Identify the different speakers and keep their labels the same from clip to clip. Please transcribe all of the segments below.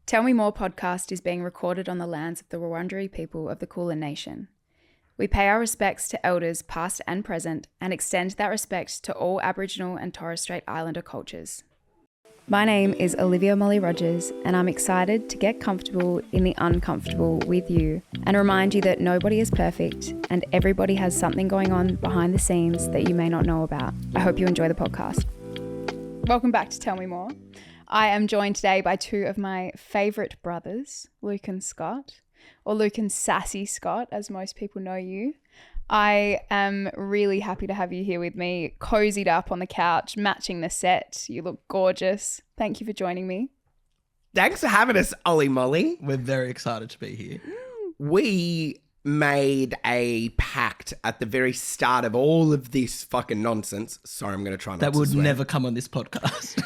Speaker 1: Tell Me More podcast is being recorded on the lands of the Wurundjeri people of the Kulin Nation. We pay our respects to elders past and present and extend that respect to all Aboriginal and Torres Strait Islander cultures. My name is Olivia Molly Rogers and I'm excited to get comfortable in the uncomfortable with you and remind you that nobody is perfect and everybody has something going on behind the scenes that you may not know about. I hope you enjoy the podcast. Welcome back to Tell Me More. I am joined today by two of my favourite brothers, Luke and Scott, or Luke and Sassy Scott, as most people know you. I am really happy to have you here with me, cozied up on the couch, matching the set. You look gorgeous. Thank you for joining me.
Speaker 2: Thanks for having us, Ollie Molly.
Speaker 3: We're very excited to be here.
Speaker 2: We made a pact at the very start of all of this fucking nonsense. Sorry, I'm going to try not to
Speaker 3: That would
Speaker 2: swear.
Speaker 3: never come on this podcast.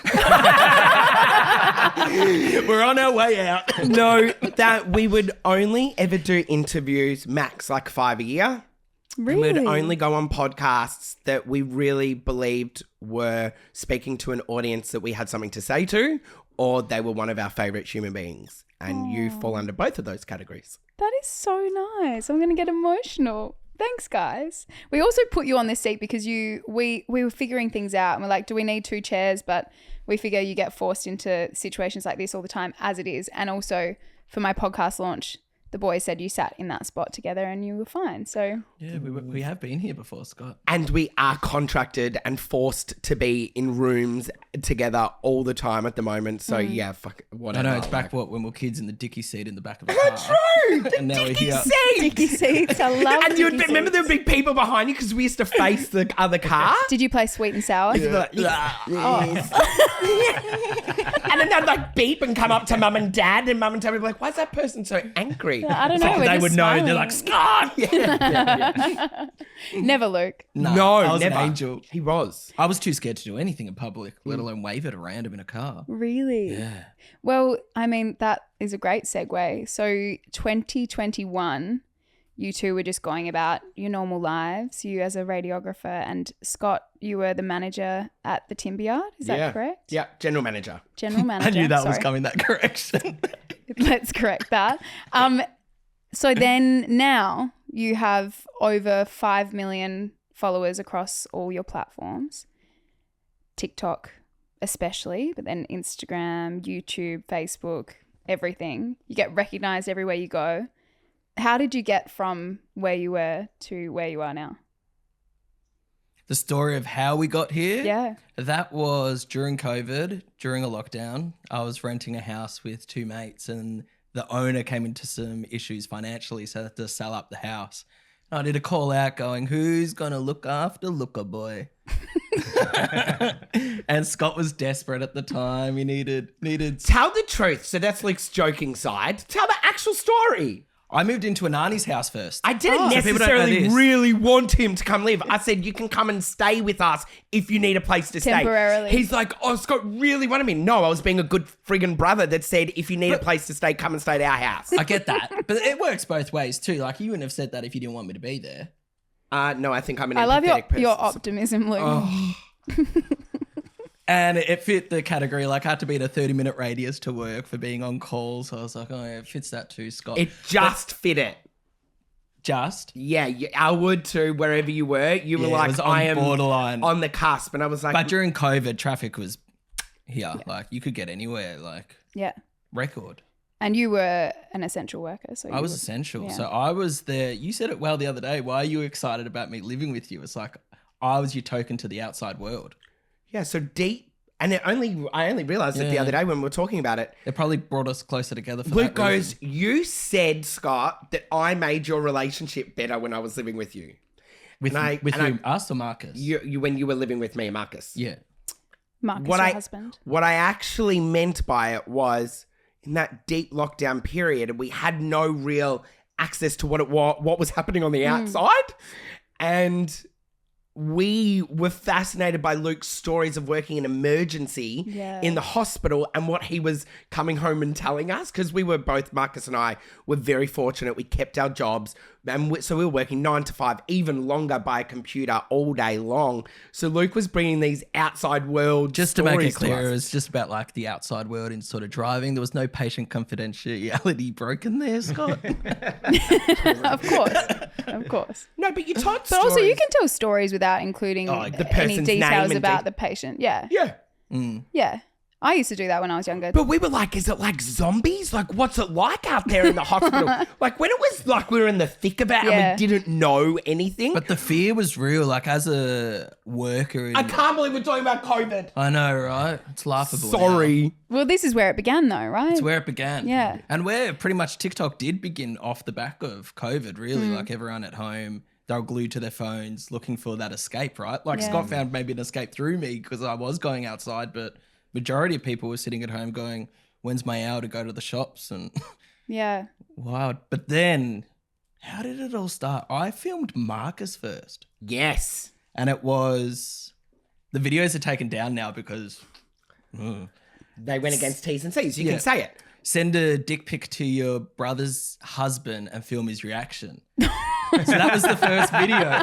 Speaker 3: We're on our way out.
Speaker 2: No, that we would only ever do interviews, max like 5 a year.
Speaker 1: Really?
Speaker 2: And we'd only go on podcasts that we really believed were speaking to an audience that we had something to say to, or they were one of our favourite human beings. And you fall under both of those categories.
Speaker 1: That is so nice. I'm going to get emotional. Thanks, guys. We also put you on this seat because we were figuring things out and we're like, do we need two chairs? But we figure you get forced into situations like this all the time as it is. And also for my podcast launch, the boys said you sat in that spot together and you were fine. So
Speaker 3: Yeah, we have been here before, Scott.
Speaker 2: And we are contracted and forced to be in rooms together all the time at the moment. So yeah, fuck whatever.
Speaker 3: I know, it's back when we were kids in the dicky seat in the back of the car.
Speaker 2: True, the
Speaker 3: And now we're
Speaker 2: dicky
Speaker 3: here.
Speaker 2: seat.
Speaker 1: dicky seats. I love
Speaker 2: And you'd
Speaker 1: dicky
Speaker 2: remember there
Speaker 1: seats.
Speaker 2: would be people behind you because we used to face the other car.
Speaker 1: Did you play Sweet and Sour?
Speaker 2: And then they'd like beep and come up to mum and dad, and mum and dad would be like, why is that person so angry?
Speaker 1: I don't know.
Speaker 3: Oh,
Speaker 1: we're
Speaker 3: they
Speaker 1: just
Speaker 3: would know.
Speaker 1: smiling.
Speaker 3: They're like, Scott!
Speaker 1: Never, Luke.
Speaker 2: No,
Speaker 3: I was
Speaker 2: never.
Speaker 3: an angel.
Speaker 2: He was.
Speaker 3: I was too scared to do anything in public, let alone wave at a random in a car.
Speaker 1: Really?
Speaker 3: Yeah.
Speaker 1: Well, I mean, that is a great segue. So 2021, you two were just going about your normal lives, you as a radiographer, and Scott, you were the manager at the timber yard. Is that correct?
Speaker 2: Yeah, general manager.
Speaker 1: General manager.
Speaker 3: I knew that was
Speaker 1: Sorry.
Speaker 3: coming that correction.
Speaker 1: Let's correct that. So then now you have over 5 million followers across all your platforms, TikTok especially, but then Instagram, YouTube, Facebook, everything. You get recognized everywhere you go. How did you get from where you were to where you are now?
Speaker 3: The story of how we got here?
Speaker 1: Yeah.
Speaker 3: That was during COVID, during a lockdown. I was renting a house with two mates and the owner came into some issues financially, so I had to sell up the house. I did a call out going, who's going to look after Looker Boy? And Scott was desperate at the time. He needed.
Speaker 2: Tell the truth. So that's Luke's joking side. Tell the actual story.
Speaker 3: I moved into a Nani's house first.
Speaker 2: I didn't
Speaker 3: So people don't know
Speaker 2: necessarily
Speaker 3: this.
Speaker 2: really want him to come live. I said, you can come and stay with us if you need a place to
Speaker 1: Temporarily.
Speaker 2: stay. He's like, oh, Scott really wanted me. No, I was being a good friggin' brother that said, if you need a place to stay, come and stay at our house.
Speaker 3: I get that. But it works both ways too. Like, you wouldn't have said that if you didn't want me to be there.
Speaker 2: No, I think I'm an
Speaker 1: I love
Speaker 2: empathetic person.
Speaker 1: your optimism, Luke.
Speaker 2: Oh.
Speaker 3: And it fit the category. Like, I had to be in a 30-minute radius to work for being on call. So I was like, oh, yeah, it fits that too, Scott.
Speaker 2: It just fit it.
Speaker 3: Just?
Speaker 2: Yeah, I would too, wherever you were. You were
Speaker 3: Yeah, it
Speaker 2: like,
Speaker 3: was on
Speaker 2: I am
Speaker 3: borderline.
Speaker 2: on the cusp. And I was like,
Speaker 3: But during COVID, traffic was here. Like, you could get anywhere, like,
Speaker 1: Yeah.
Speaker 3: record.
Speaker 1: And you were an essential worker. So
Speaker 3: I was
Speaker 1: you were-
Speaker 3: essential.
Speaker 1: yeah.
Speaker 3: So I was there. You said it well the other day. Why are you excited about me living with you? It's like I was your token to the outside world.
Speaker 2: yeah, so deep. And I only realised it the
Speaker 3: Yeah.
Speaker 2: other day when we were talking about it.
Speaker 3: It probably brought us closer together for
Speaker 2: Luke
Speaker 3: that reason.
Speaker 2: goes, you said, Scott, that I made your relationship better when I was living with you.
Speaker 3: With
Speaker 2: and
Speaker 3: whom? Us or Marcus?
Speaker 2: You when you were living with me, Marcus.
Speaker 3: Yeah.
Speaker 1: Marcus,
Speaker 2: What
Speaker 1: your
Speaker 2: I-
Speaker 1: husband.
Speaker 2: What I actually meant by it was in that deep lockdown period, we had no real access to what was happening on the outside. And we were fascinated by Luke's stories of working in emergency
Speaker 1: Yeah.
Speaker 2: in the hospital and what he was coming home and telling us, because we were both, Marcus and I, were very fortunate. We kept our jobs. And so we were working 9 to 5, even longer by a computer all day long. So Luke was bringing these outside world
Speaker 3: Just to make it
Speaker 2: stories
Speaker 3: clear,
Speaker 2: us.
Speaker 3: it was just about like the outside world and sort of driving. There was no patient confidentiality broken there, Scott.
Speaker 1: Of course.
Speaker 2: No, but you told
Speaker 1: But also, you can tell stories without including
Speaker 2: the
Speaker 1: any
Speaker 2: person's name
Speaker 1: details
Speaker 2: and
Speaker 1: about the patient. Yeah.
Speaker 2: Yeah.
Speaker 1: Yeah. I used to do that when I was younger.
Speaker 2: But we were like, is it like zombies? Like, what's it like out there in the hospital? Like, when it was like we were in the thick of it
Speaker 1: Yeah.
Speaker 2: and we didn't know anything.
Speaker 3: But the fear was real. Like as a worker,
Speaker 2: I can't believe we're talking about COVID.
Speaker 3: I know, right? It's laughable. now.
Speaker 2: Sorry.
Speaker 1: Well, this is where it began, though, right?
Speaker 3: It's where it began.
Speaker 1: Yeah.
Speaker 3: And where pretty much TikTok did begin off the back of COVID, really. Like everyone at home, they were glued to their phones looking for that escape, right? Like
Speaker 1: Yeah.
Speaker 3: Scott found maybe an escape through me because I was going outside, but majority of people were sitting at home going, when's my hour to go to the shops? And
Speaker 1: Yeah.
Speaker 3: wow. But then how did it all start? I filmed Marcus first.
Speaker 2: Yes.
Speaker 3: And it was, the videos are taken down now because
Speaker 2: They went against T's and C's. You
Speaker 3: Yeah.
Speaker 2: can say it.
Speaker 3: send a dick pic to your brother's husband and film his reaction. So that was the first video.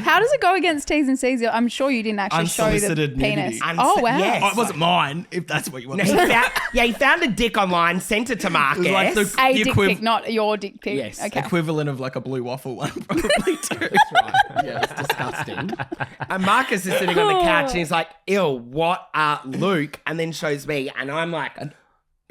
Speaker 1: How does it go against T's and C's? I'm sure you didn't actually show the
Speaker 3: Unsolicited
Speaker 1: penis.
Speaker 3: nudity.
Speaker 1: Oh, wow.
Speaker 2: Yes.
Speaker 3: Oh, it wasn't mine, if that's what you want
Speaker 2: No,
Speaker 3: to
Speaker 2: he
Speaker 3: say.
Speaker 2: found a dick online, sent it to Marcus.
Speaker 3: It was like the
Speaker 1: A dick
Speaker 3: equiv-
Speaker 1: pic, not your dick pic.
Speaker 2: Yes.
Speaker 1: Okay.
Speaker 3: equivalent of like a blue waffle one, probably too.
Speaker 2: Right. Yeah, it's disgusting. And Marcus is sitting on the couch and he's like, ew, what Luke? And then shows me. And I'm like,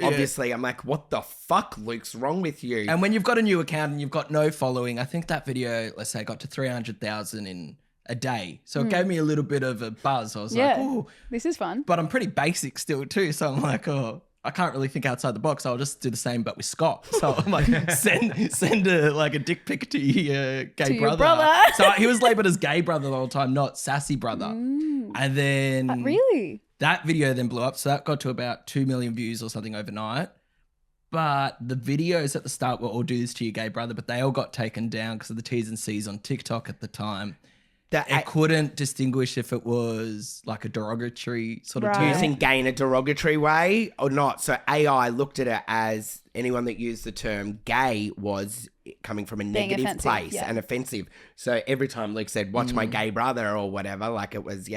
Speaker 2: obviously, I'm like, what the fuck, Luke's wrong with you?
Speaker 3: And when you've got a new account and you've got no following, I think that video, let's say, got to 300,000 in a day. So it gave me a little bit of a buzz. I was like,
Speaker 1: Yeah.
Speaker 3: oh,
Speaker 1: This is fun.
Speaker 3: but I'm pretty basic still too. So I'm like, oh, I can't really think outside the box. I'll just do the same, but with Scott. So I'm like, send a dick pic to your gay
Speaker 1: To your
Speaker 3: brother.
Speaker 1: brother.
Speaker 3: So he was labeled as gay brother the whole time, not sassy brother. And then
Speaker 1: Really?
Speaker 3: that video then blew up. So that got to about 2 million views or something overnight. But the videos at the start were all do this to your gay brother, but they all got taken down because of the T's and C's on TikTok at the time. I couldn't distinguish if it was like a derogatory sort of
Speaker 1: Right.
Speaker 3: term.
Speaker 2: using gay in a derogatory way or not. So AI looked at it as anyone that used the term gay was coming from a negative
Speaker 1: offensive,
Speaker 2: place
Speaker 1: yeah.
Speaker 2: and offensive. So every time Luke said, watch my gay brother or whatever, like it was,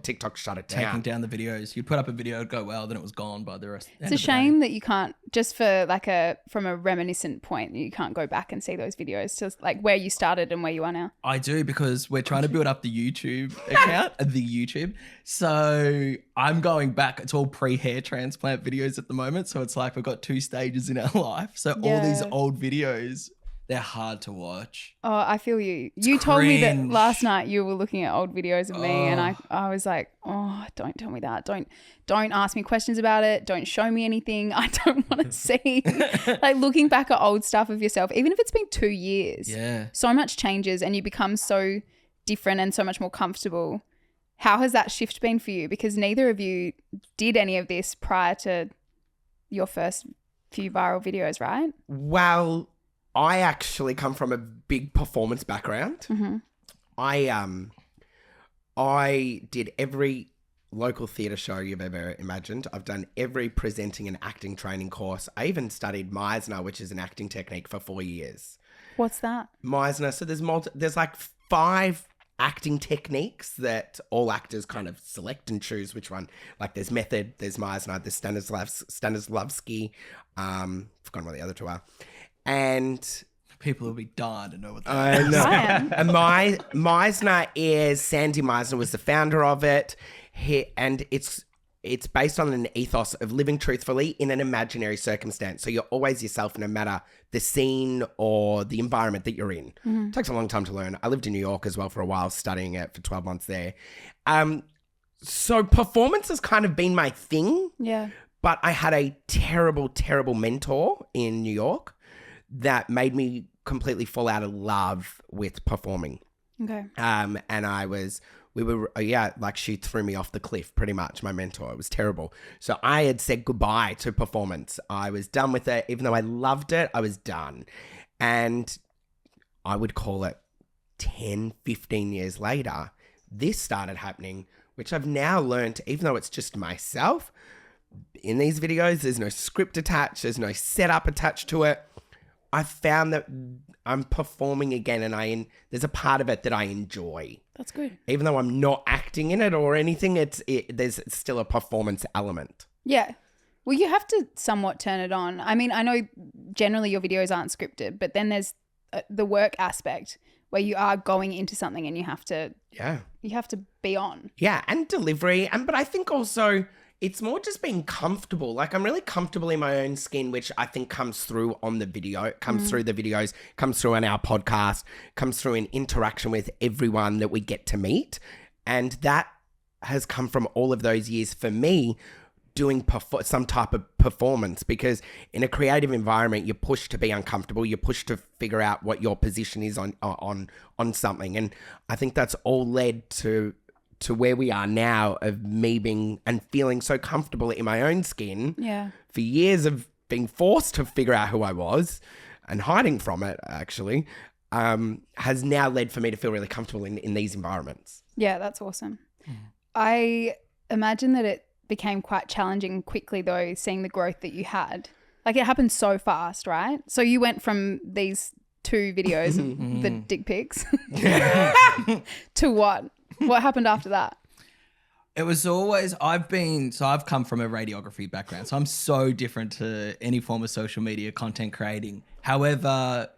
Speaker 2: TikTok shut it
Speaker 3: Taking
Speaker 2: down.
Speaker 3: down the videos. You'd put up a video, it'd go well, then it was gone by the rest.
Speaker 1: It's a shame that you can't, just for like from a reminiscent point, you can't go back and see those videos to like where you started and where you are now.
Speaker 3: I do, because we're trying to build up the YouTube account, So I'm going back. It's all pre-hair transplant videos at the moment. So it's like we've got 2 stages in our life. So all these
Speaker 1: Yeah.
Speaker 3: old videes, they're hard to watch.
Speaker 1: Oh, I feel you. You told me that
Speaker 3: cringe.
Speaker 1: last night you were looking at old videos of me and I was like, oh, don't tell me that. Don't ask me questions about it. Don't show me anything. I don't want to see. Like looking back at old stuff of yourself, even if it's been 2 years,
Speaker 3: Yeah.
Speaker 1: so much changes and you become so different and so much more comfortable. How has that shift been for you? Because neither of you did any of this prior to your first few viral videos, right?
Speaker 2: Well, I actually come from a big performance background.
Speaker 1: Mm-hmm.
Speaker 2: I did every local theatre show you've ever imagined. I've done every presenting and acting training course. I even studied Meisner, which is an acting technique, for 4 years.
Speaker 1: What's that?
Speaker 2: Meisner. So there's like 5 acting techniques that all actors kind of select and choose which one. Like there's method, there's Meisner, there's Stanislavski. Forgotten what the other 2 are. And
Speaker 3: People will be dying to know what that
Speaker 2: I
Speaker 3: is.
Speaker 2: know.
Speaker 1: I am.
Speaker 2: And Meisner is, Sandy Meisner was the founder of it. And it's based on an ethos of living truthfully in an imaginary circumstance. So you're always yourself no matter the scene or the environment that you're in. It takes a long time to learn. I lived in New York as well for a while, studying it for 12 months there. So performance has kind of been my thing.
Speaker 1: Yeah.
Speaker 2: But I had a terrible, terrible mentor in New York that made me completely fall out of love with performing.
Speaker 1: Okay.
Speaker 2: And she threw me off the cliff pretty much, my mentor. It was terrible. So I had said goodbye to performance. I was done with it. Even though I loved it, I was done. And I would call it 10, 15 years later, this started happening, which I've now learned, even though it's just myself, in these videos, there's no script attached, there's no setup attached to it. I found that I'm performing again, and there's a part of it that I enjoy.
Speaker 1: That's good.
Speaker 2: Even though I'm not acting in it or anything, there's still a performance element.
Speaker 1: Yeah. Well, you have to somewhat turn it on. I mean, I know generally your videos aren't scripted, but then there's the work aspect where you are going into something and you have to be on.
Speaker 2: Yeah, and delivery. But I think also it's more just being comfortable. Like, I'm really comfortable in my own skin, which I think comes through on the video. It comes through the videos, comes through on our podcast, comes through in interaction with everyone that we get to meet. And that has come from all of those years for me doing some type of performance, because in a creative environment, you're pushed to be uncomfortable. You're pushed to figure out what your position is on something. And I think that's all led to where we are now, of me being and feeling so comfortable in my own skin.
Speaker 1: Yeah.
Speaker 2: For years of being forced to figure out who I was and hiding from it, actually, has now led for me to feel really comfortable in these environments.
Speaker 1: Yeah, that's awesome. I imagine that it became quite challenging quickly, though, seeing the growth that you had. Like, it happened so fast, right? So you went from these 2 videos of the dick pics to what? What happened after that?
Speaker 3: It was always, I've come from a radiography background, so I'm so different to any form of social media content creating. However,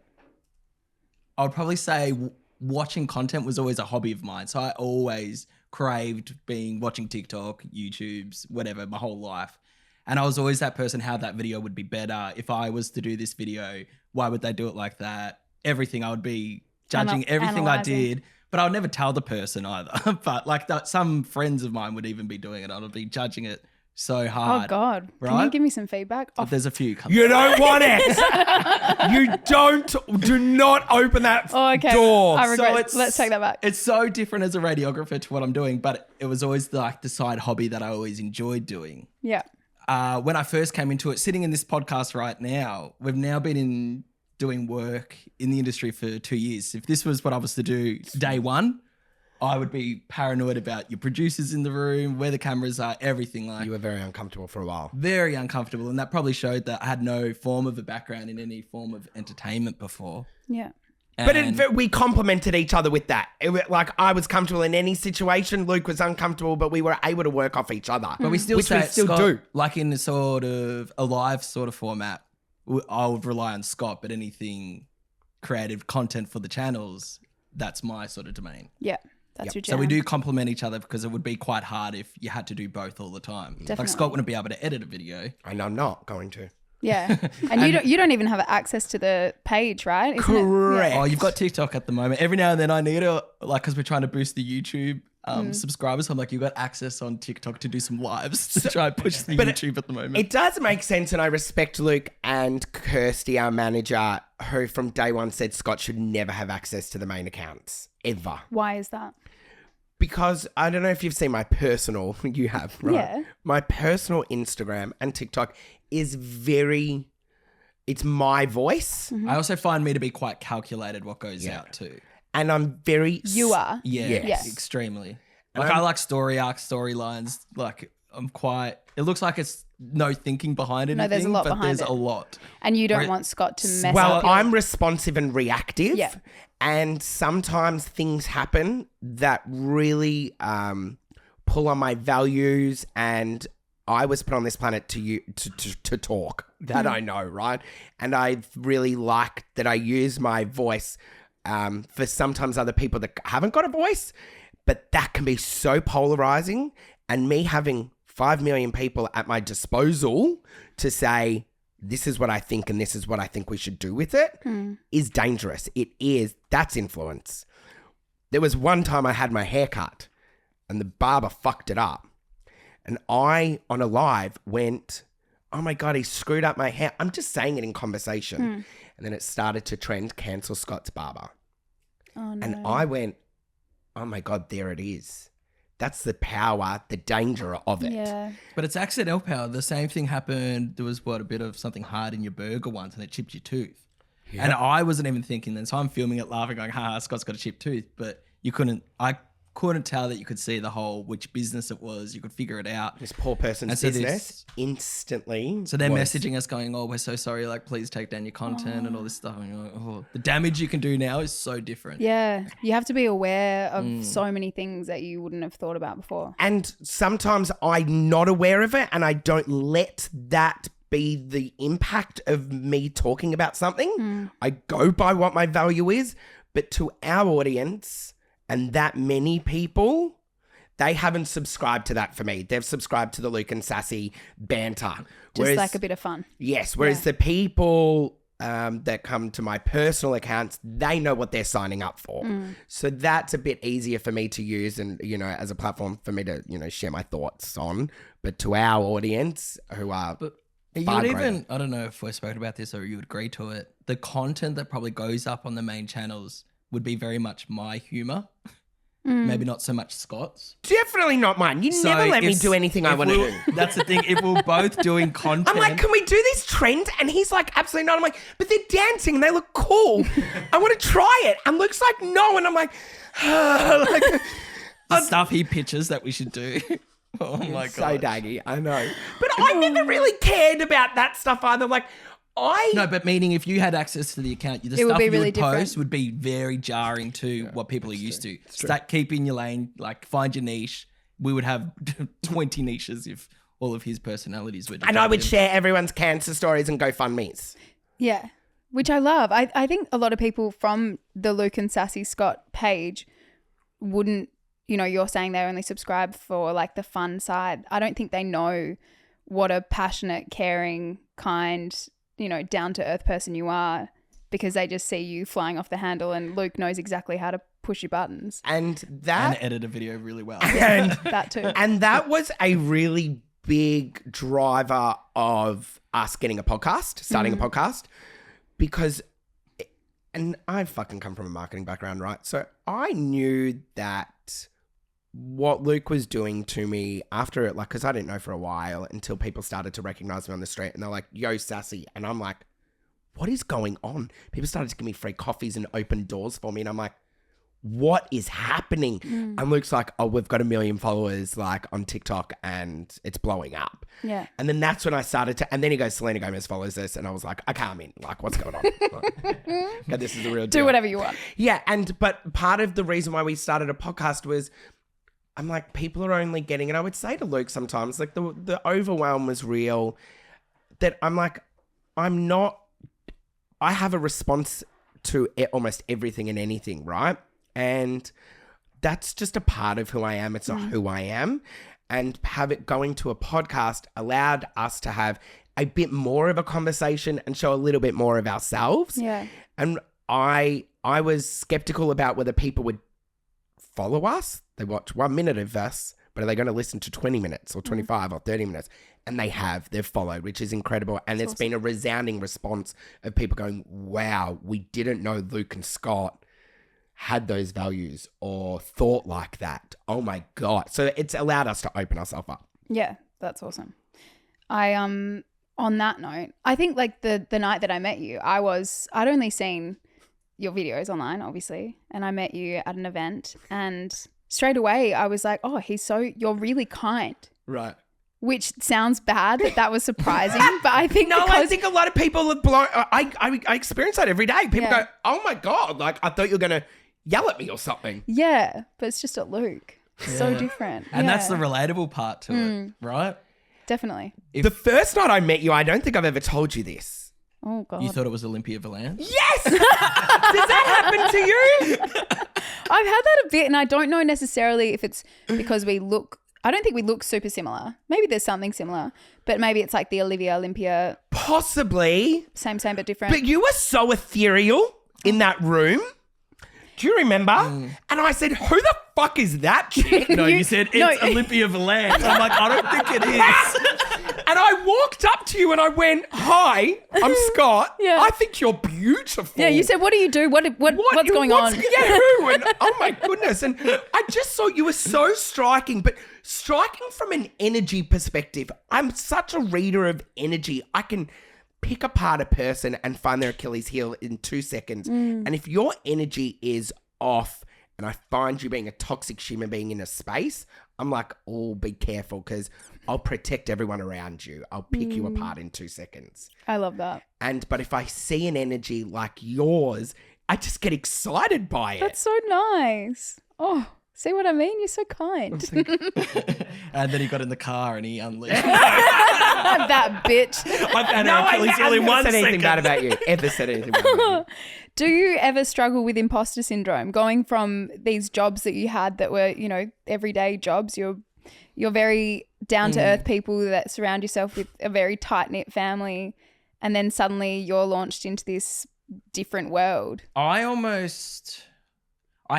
Speaker 3: I would probably say watching content was always a hobby of mine. So I always craved watching TikTok, YouTubes, whatever, my whole life. And I was always that person, how that video would be better. If I was to do this video, why would they do it like that? Everything, I would be judging everything I did, but I would never tell the person either. But like some friends of mine would even be doing it. I would be judging it so hard.
Speaker 1: Oh, God.
Speaker 3: Right?
Speaker 1: Can you give me some feedback?
Speaker 3: But there's a few coming.
Speaker 2: You don't want it. Do not open that door.
Speaker 1: I regret. Let's take that back.
Speaker 3: It's so different as a radiographer to what I'm doing, but it was always like the side hobby that I always enjoyed doing.
Speaker 1: Yeah.
Speaker 3: When I first came into it, sitting in this podcast right now, we've now been doing work in the industry for 2 years. If this was what I was to do day one, I would be paranoid about your producers in the room, where the cameras are, everything. Like,
Speaker 2: You were very uncomfortable for a while.
Speaker 3: very uncomfortable. And that probably showed that I had no form of a background in any form of entertainment before.
Speaker 1: Yeah.
Speaker 2: But we complemented each other with that. Like, I was comfortable in any situation. Luke was uncomfortable, but we were able to work off each other.
Speaker 3: But we still
Speaker 2: which
Speaker 3: say
Speaker 2: we still
Speaker 3: Scott,
Speaker 2: do.
Speaker 3: like in a sort of a live sort of format, I would rely on Scott, but anything creative content for the channels, that's my sort of domain.
Speaker 1: Yeah. That's your
Speaker 3: So
Speaker 1: jam.
Speaker 3: we do complement each other, because it would be quite hard if you had to do both all the time.
Speaker 1: Definitely.
Speaker 3: Like, Scott wouldn't be able to edit a video.
Speaker 2: And I'm not going to.
Speaker 1: Yeah. And you don't even have access to the page, right? Isn't
Speaker 2: Correct.
Speaker 3: Oh, you've got TikTok at the moment. Every now and then I need it, like, because we're trying to boost the YouTube subscribers. So I'm like, you've got access on TikTok to do some lives to try and push the YouTube at the moment.
Speaker 2: It does make sense, and I respect Luke and Kirsty, our manager, who from day one said Scott should never have access to the main accounts, ever.
Speaker 1: Why is that?
Speaker 2: Because I don't know if you've seen my personal, you have, right?
Speaker 1: Yeah.
Speaker 2: My personal Instagram and TikTok is it's my voice.
Speaker 3: I also find me to be quite calculated what goes out too.
Speaker 2: And I'm very...
Speaker 1: You are.
Speaker 3: Yeah,
Speaker 2: Yes.
Speaker 3: extremely. Like, I like story arcs, storylines. Like, I'm quite... It looks like it's no thinking behind anything,
Speaker 1: there's a lot
Speaker 3: but
Speaker 1: behind
Speaker 3: there's
Speaker 1: it.
Speaker 3: a lot.
Speaker 1: And you don't want Scott to mess
Speaker 2: Well,
Speaker 1: up.
Speaker 2: I'm responsive and reactive.
Speaker 1: Yeah.
Speaker 2: And sometimes things happen that really pull on my values, and I was put on this planet to talk. That I know, right? And I really like that I use my voice for sometimes other people that haven't got a voice, but that can be so polarizing. And me having 5 million people at my disposal to say, this is what I think and this is what I think we should do with it, is dangerous. It is. That's influence. There was one time I had my hair cut and the barber fucked it up. And I, on a live, went, oh my God, he screwed up my hair. I'm just saying it in conversation. And then it started to trend, cancel Scott's barber.
Speaker 1: Oh, no.
Speaker 2: And I went, oh my God, there it is. That's the power, the danger of it.
Speaker 1: Yeah.
Speaker 3: But it's accidental power. The same thing happened. There was a bit of something hard in your burger once and it chipped your tooth. And I wasn't even thinking then. So I'm filming it laughing, going, ha, Scott's got a chipped tooth. But I couldn't tell that you could see the whole which business it was. You could figure it out.
Speaker 2: This poor person's
Speaker 3: And so
Speaker 2: business instantly.
Speaker 3: So they're
Speaker 2: was-
Speaker 3: messaging us going, "Oh, we're so sorry. Like, please take down your content and all this stuff." And you're like, "Oh, the damage you can do now is so different."
Speaker 1: Yeah. You have to be aware of so many things that you wouldn't have thought about before.
Speaker 2: And sometimes I'm not aware of it and I don't let that be the impact of me talking about something. I go by what my value is, but to our audience and that many people, they haven't subscribed to that for me. They've subscribed to the Luke and Sassy banter.
Speaker 1: Just like a bit of fun.
Speaker 2: Yes, whereas the people that come to my personal accounts, they know what they're signing up for. So that's a bit easier for me to use and, you know, as a platform for me to, you know, share my thoughts on. But to our audience who are...
Speaker 3: You
Speaker 2: far
Speaker 3: would
Speaker 2: greater.
Speaker 3: even, I don't know if we've spoken about this or you would agree to it, the content that probably goes up on the main channels would be very much my humour. Maybe not so much Scott's.
Speaker 2: Definitely not mine. You
Speaker 3: So
Speaker 2: never let me
Speaker 3: if-
Speaker 2: do anything I
Speaker 3: if
Speaker 2: want to
Speaker 3: we're-
Speaker 2: do.
Speaker 3: That's the thing. If we're both doing content.
Speaker 2: I'm like, can we do this trend? And he's like, absolutely not. I'm like, but they're dancing and they look cool. I want to try it. And Luke's like, no. And I'm like, like
Speaker 3: the stuff he pitches that we should do. Oh my god.
Speaker 2: so daggy. I know. But I never really cared about that stuff either. Like,
Speaker 3: No, but meaning if you had access to the account, the
Speaker 1: It would
Speaker 3: stuff
Speaker 1: be
Speaker 3: you
Speaker 1: really
Speaker 3: would
Speaker 1: different.
Speaker 3: post would be very jarring to what people are used to. Start keeping your lane, like find your niche. We would have 20 niches if all of his personalities were.
Speaker 2: And I would
Speaker 3: developed.
Speaker 2: share everyone's cancer stories and GoFundMes.
Speaker 1: Yeah. Which I love. I think a lot of people from the Luke and Sassy Scott page wouldn't, you know, you're saying they only subscribe for like the fun side. I don't think they know what a passionate, caring, kind, you know, down to earth person you are because they just see you flying off the handle and Luke knows exactly how to push your buttons.
Speaker 2: And
Speaker 3: And
Speaker 2: that...
Speaker 3: edit a video really well.
Speaker 2: And,
Speaker 1: That too.
Speaker 2: and that was a really big driver of us getting a podcast, starting a podcast, because... And I fucking come from a marketing background, right? So I knew that what Luke was doing to me after it, like, because I didn't know for a while until people started to recognize me on the street and they're like, yo, Sassy. And I'm like, what is going on? People started to give me free coffees and open doors for me. And I'm like, what is happening? And Luke's like, oh, we've got 1 million followers like on TikTok and it's blowing up.
Speaker 1: Yeah.
Speaker 2: And then that's when I started to, and then he goes, Selena Gomez follows this. And I was like, okay, I'm in. Like, what's going on? Like, yeah, this is the real deal.
Speaker 1: Do whatever you want.
Speaker 2: Yeah. But part of the reason why we started a podcast was I'm like, people are only getting, and I would say to Luke sometimes, like the overwhelm was real, that I'm like, I have a response to almost everything and anything, right? And that's just a part of who I am. It's not who I am. And have it going to a podcast allowed us to have a bit more of a conversation and show a little bit more of ourselves.
Speaker 1: Yeah.
Speaker 2: And I was skeptical about whether people would follow us. They watch 1 minute of us, but are they going to listen to 20 minutes or 25 or 30 minutes? And they have. They've followed, which is incredible. And it's been a resounding response of people going, wow, we didn't know Luke and Scott had those values or thought like that. Oh my God. So it's allowed us to open ourselves up.
Speaker 1: Yeah, that's awesome. On that note, I think like the night that I met you, I'd only seen your videos online, obviously, and I met you at an event and straight away I was like, oh, you're really kind.
Speaker 2: Right.
Speaker 1: Which sounds bad that was surprising, but I think
Speaker 2: I think a lot of people have blown. I experience that every day. People
Speaker 1: Yeah.
Speaker 2: go, "Oh my God!" Like I thought you were gonna yell at me or something.
Speaker 1: yeah, but it's just at Luke. So different.
Speaker 3: And that's the
Speaker 1: Yeah,
Speaker 3: relatable part to it, right?
Speaker 1: definitely.
Speaker 2: The first night I met you, I don't think I've ever told you this.
Speaker 1: Oh God.
Speaker 3: You thought it was Olympia Valance?
Speaker 2: Yes. Does that happen to you?
Speaker 1: I've had that a bit, and I don't know necessarily if it's because I don't think we look super similar. Maybe there's something similar, but maybe it's like the Olympia,
Speaker 2: Possibly.
Speaker 1: same but different.
Speaker 2: But you were so ethereal in that room. Do you remember? And I said, "Who the fuck is that chick?"
Speaker 3: No, you said it's
Speaker 1: no.
Speaker 3: Olympia Valance. I'm like, I don't think it is.
Speaker 2: And I walked up to you and I went, "Hi, I'm Scott.
Speaker 1: Yeah.
Speaker 2: I think you're beautiful."
Speaker 1: yeah, you said, what do you do? What's going on?
Speaker 2: Yeah, who? And, oh my goodness. And I just thought you were so striking, but striking from an energy perspective. I'm such a reader of energy. I can pick apart a person and find their Achilles heel in 2 seconds. And if your energy is off and I find you being a toxic human being in a space, I'm like, oh, be careful, because I'll protect everyone around you. I'll pick you apart in 2 seconds.
Speaker 1: I love that.
Speaker 2: But if I see an energy like yours, I just get excited by it.
Speaker 1: That's so nice. Oh, see what I mean? You're so kind.
Speaker 3: And then he got in the car and he unleashed.
Speaker 1: That bitch.
Speaker 3: I've had actually only one
Speaker 2: said anything
Speaker 3: second.
Speaker 2: bad about you. Ever said anything bad about you?
Speaker 1: Do you ever struggle with imposter syndrome? Going from these jobs that you had that were, you know, everyday jobs, you're very down to earth people that surround yourself with a very tight knit family, and then suddenly you're launched into this different world.
Speaker 3: I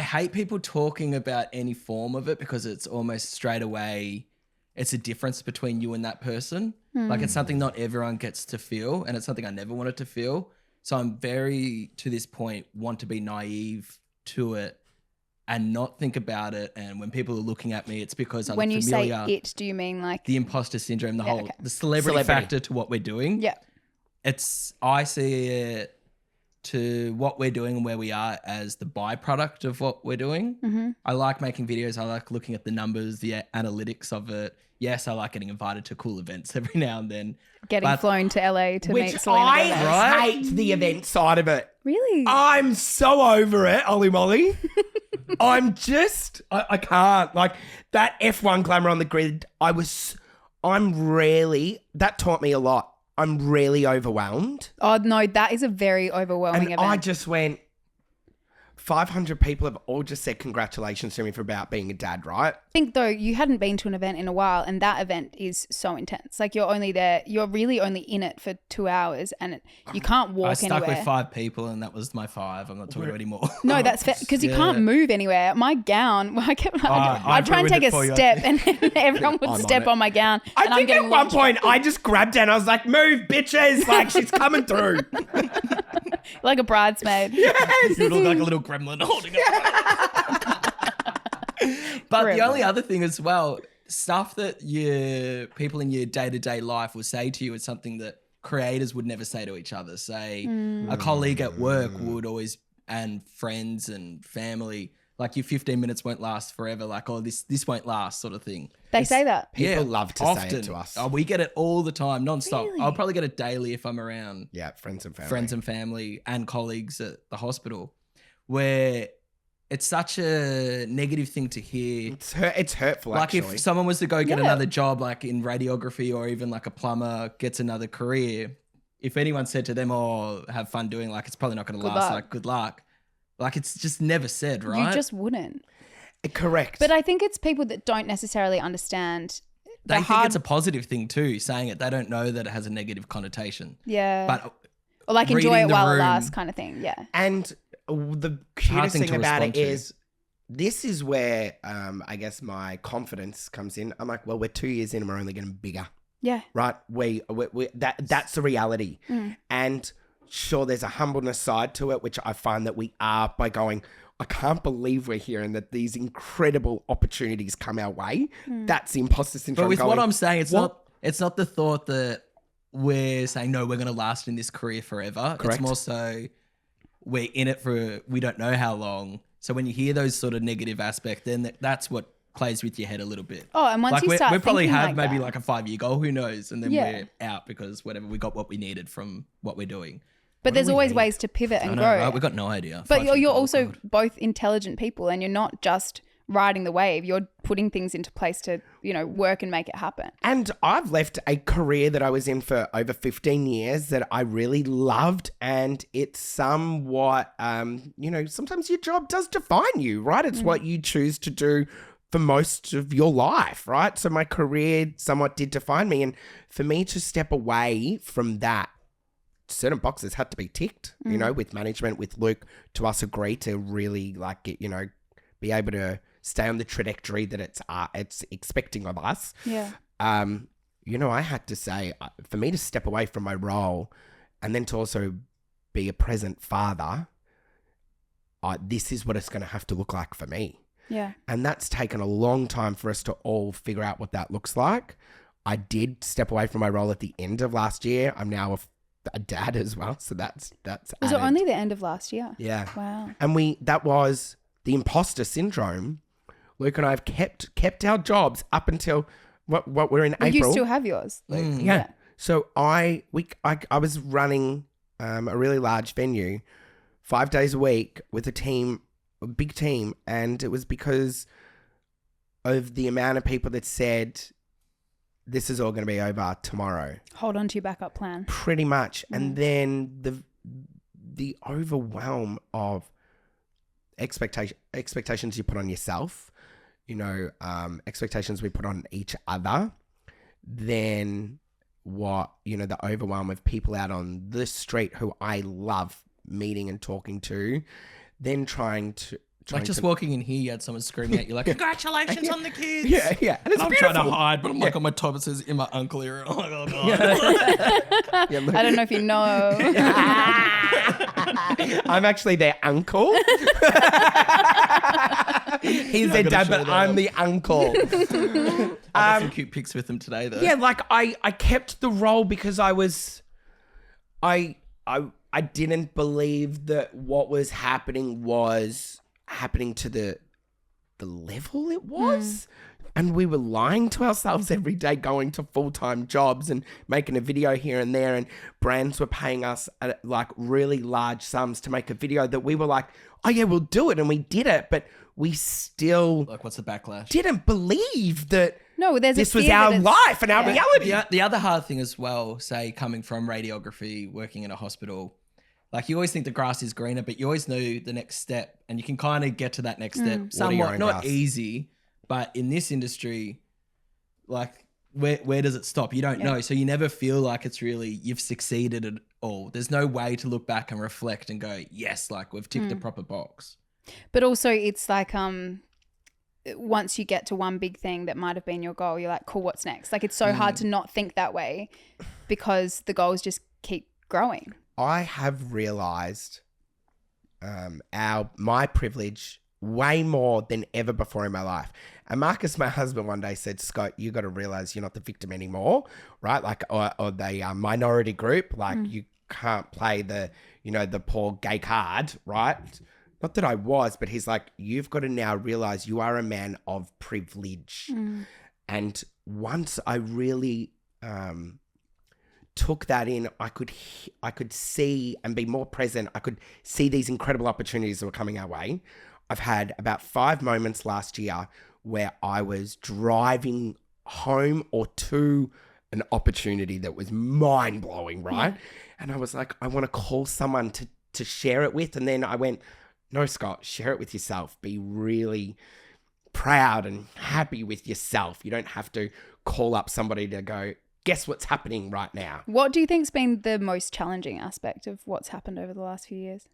Speaker 3: hate people talking about any form of it because it's almost straight away, it's a difference between you and that person. Like it's something not everyone gets to feel, and it's something I never wanted to feel. So I'm very, to this point, want to be naive to it and not think about it. And when people are looking at me, it's because I'm
Speaker 1: When you
Speaker 3: familiar.
Speaker 1: say it, do you mean like
Speaker 3: The imposter syndrome, the whole,
Speaker 1: okay.
Speaker 3: the celebrity factor to what we're doing.
Speaker 1: Yeah.
Speaker 3: I see it to what we're doing and where we are as the byproduct of what we're doing.
Speaker 1: Mm-hmm.
Speaker 3: I like making videos. I like looking at the numbers, the analytics of it. Yes, I like getting invited to cool events every now and then.
Speaker 1: Getting flown to LA to meet
Speaker 2: Which
Speaker 1: Selena
Speaker 2: I
Speaker 1: Gomez.
Speaker 3: Right?
Speaker 2: hate the event side of it.
Speaker 1: Really?
Speaker 2: I'm so over it, Ollie Molly. I can't. Like that F1 glamour on the grid, that taught me a lot. I'm really overwhelmed.
Speaker 1: Oh, no, that is a very overwhelming
Speaker 2: And
Speaker 1: event.
Speaker 2: I just went, 500 people have all just said congratulations to me for about being a dad, right?
Speaker 1: I think though you hadn't been to an event in a while, and that event is so intense. Like you're really only in it for 2 hours, and you can't walk
Speaker 3: I stuck
Speaker 1: anywhere.
Speaker 3: with 5 people and that was my 5. I'm not talking anymore.
Speaker 1: No, that's fair because you can't move anywhere. My gown, I'd try and
Speaker 3: ruined
Speaker 1: take
Speaker 3: it
Speaker 1: a
Speaker 3: for you.
Speaker 1: step, and everyone would
Speaker 2: I'm on
Speaker 1: step
Speaker 2: it.
Speaker 1: on my gown.
Speaker 2: I
Speaker 1: and I'm
Speaker 2: think
Speaker 1: getting
Speaker 2: at one
Speaker 1: launched
Speaker 2: point I just grabbed her and I was like, move, bitches. Like, she's coming through.
Speaker 1: like a bridesmaid.
Speaker 2: Yes.
Speaker 3: You look like a little gremlin holding it. But the only other thing as well, stuff that people in your day-to-day life will say to you is something that creators would never say to each other. Say a colleague at work would always, and friends and family, like your 15 minutes won't last forever. Like, oh, this won't last sort of thing.
Speaker 1: They say that.
Speaker 2: People love to say it to us.
Speaker 3: Oh, we get it all the time, nonstop.
Speaker 1: Really?
Speaker 3: I'll probably get it daily if I'm around
Speaker 2: Yeah, friends and family.
Speaker 3: friends and family and colleagues at the hospital, where it's such a negative thing to hear.
Speaker 2: It's hurtful,
Speaker 3: Like
Speaker 2: actually.
Speaker 3: if someone was to go get
Speaker 1: Yeah.
Speaker 3: another job, like in radiography, or even like a plumber gets another career, if anyone said to them, oh, have fun doing, like, it's probably not going to
Speaker 1: Good
Speaker 3: last,
Speaker 1: luck.
Speaker 3: like, good luck. Like, it's just never said, right?
Speaker 1: You just wouldn't.
Speaker 2: Correct.
Speaker 1: But I think it's people that don't necessarily understand the
Speaker 3: They
Speaker 1: hard.
Speaker 3: think it's a positive thing too, saying it. They don't know that it has a negative connotation.
Speaker 1: Yeah.
Speaker 3: But
Speaker 1: or like enjoy
Speaker 3: reading
Speaker 1: it
Speaker 3: the
Speaker 1: while it
Speaker 3: room-
Speaker 1: lasts, kind of thing. Yeah.
Speaker 2: And the cutest
Speaker 3: thing
Speaker 2: thing
Speaker 3: to
Speaker 2: about it
Speaker 3: respond to.
Speaker 2: is, this is where I guess my confidence comes in. I'm like, well, we're 2 years in and we're only getting bigger,
Speaker 1: Yeah.
Speaker 2: right? That's the reality. And sure, there's a humbleness side to it, which I find that we are by going, I can't believe we're here and that these incredible opportunities come our way. That's the imposter syndrome.
Speaker 3: But with
Speaker 2: going,
Speaker 3: what I'm saying, it's
Speaker 2: what?
Speaker 3: not the thought that we're saying, no, we're going to last in this career forever.
Speaker 2: Correct.
Speaker 3: It's more so we're in it for, we don't know how long. So when you hear those sort of negative aspects, then that's what plays with your head a little bit.
Speaker 1: Oh, and once
Speaker 3: Like
Speaker 1: you start
Speaker 3: we probably
Speaker 1: thinking
Speaker 3: have
Speaker 1: like
Speaker 3: maybe
Speaker 1: that-
Speaker 3: like a 5-year goal, who knows? And then
Speaker 1: Yeah.
Speaker 3: we're out because whatever, we got what we needed from what we're doing.
Speaker 1: But there's always ways to pivot and
Speaker 3: I know,
Speaker 1: grow.
Speaker 3: right? We've got no idea.
Speaker 1: But
Speaker 3: 5-year
Speaker 1: you're
Speaker 3: goal,
Speaker 1: also
Speaker 3: God.
Speaker 1: both intelligent people, and you're not just riding the wave. You're putting things into place to, work and make it happen.
Speaker 2: And I've left a career that I was in for over 15 years that I really loved. And it's somewhat, sometimes your job does define you, right? It's what you choose to do for most of your life, right? So my career somewhat did define me. And for me to step away from that, certain boxes had to be ticked, with management, with Luke, to us agree to really be able to stay on the trajectory that it's expecting of us.
Speaker 1: Yeah.
Speaker 2: I had to say, for me to step away from my role and then to also be a present father, this is what it's going to have to look like for me.
Speaker 1: Yeah.
Speaker 2: And that's taken a long time for us to all figure out what that looks like. I did step away from my role at the end of last year. I'm now a dad as well. So that's
Speaker 1: Was it
Speaker 2: added.
Speaker 1: only the end of last year?
Speaker 2: Yeah.
Speaker 1: Wow.
Speaker 2: And that was the imposter syndrome, Luke and I have kept our jobs up until what we're in April.
Speaker 1: You still have yours, Luke.
Speaker 2: Yeah. So I was running a really large venue 5 days a week with a big team, and it was because of the amount of people that said, this is all going to be over tomorrow.
Speaker 1: Hold on to your backup plan.
Speaker 2: Pretty much. And then the overwhelm of expectations you put on yourself, expectations we put on each other, then the overwhelm of people out on the street who I love meeting and talking to, then trying to
Speaker 3: walking in here, you had someone screaming at you like, congratulations on the kids.
Speaker 2: Yeah. And
Speaker 3: I'm trying to hide, but I'm like on my top, it says in my uncle ear. I'm like, oh God.
Speaker 1: I don't know if you know.
Speaker 2: I'm actually their uncle. He's their dad, but I'm the uncle.
Speaker 3: I got some cute pics with them today, though.
Speaker 2: Yeah, like I kept the role because I didn't believe that what was happening to the level it was. And we were lying to ourselves every day, going to full-time jobs and making a video here and there, and brands were paying us like really large sums to make a video that we were like, oh yeah, we'll do it. And we did it, but we still
Speaker 3: like, what's the backlash?
Speaker 2: Didn't believe that
Speaker 1: this
Speaker 2: was our life and our reality.
Speaker 3: The other hard thing as well, say coming from radiography, working in a hospital, like you always think the grass is greener, but you always know the next step, and you can kind of get to that next step somewhat, not easy, but in this industry, like where does it stop? You don't know. So you never feel like it's really, you've succeeded at all. There's no way to look back and reflect and go, yes, like we've ticked a proper box.
Speaker 1: But also it's like, once you get to one big thing that might have been your goal, you're like, cool, what's next? Like it's so hard to not think that way because the goals just keep growing.
Speaker 2: I have realized my privilege way more than ever before in my life. And Marcus, my husband, one day said, Scott, you got to realize you're not the victim anymore, right? Like, or the minority group. Like you can't play the poor gay card, right? Not that I was, but he's like, you've got to now realize you are a man of privilege. And once I really took that in, I could see and be more present. I could see these incredible opportunities that were coming our way. I've had about 5 moments last year where I was driving home or to an opportunity that was mind-blowing, right? And I was like, I want to call someone to share it with. And then I went, no, Scott, share it with yourself. Be really proud and happy with yourself. You don't have to call up somebody to go, guess what's happening right now.
Speaker 1: What do you think's been the most challenging aspect of what's happened over the last few years?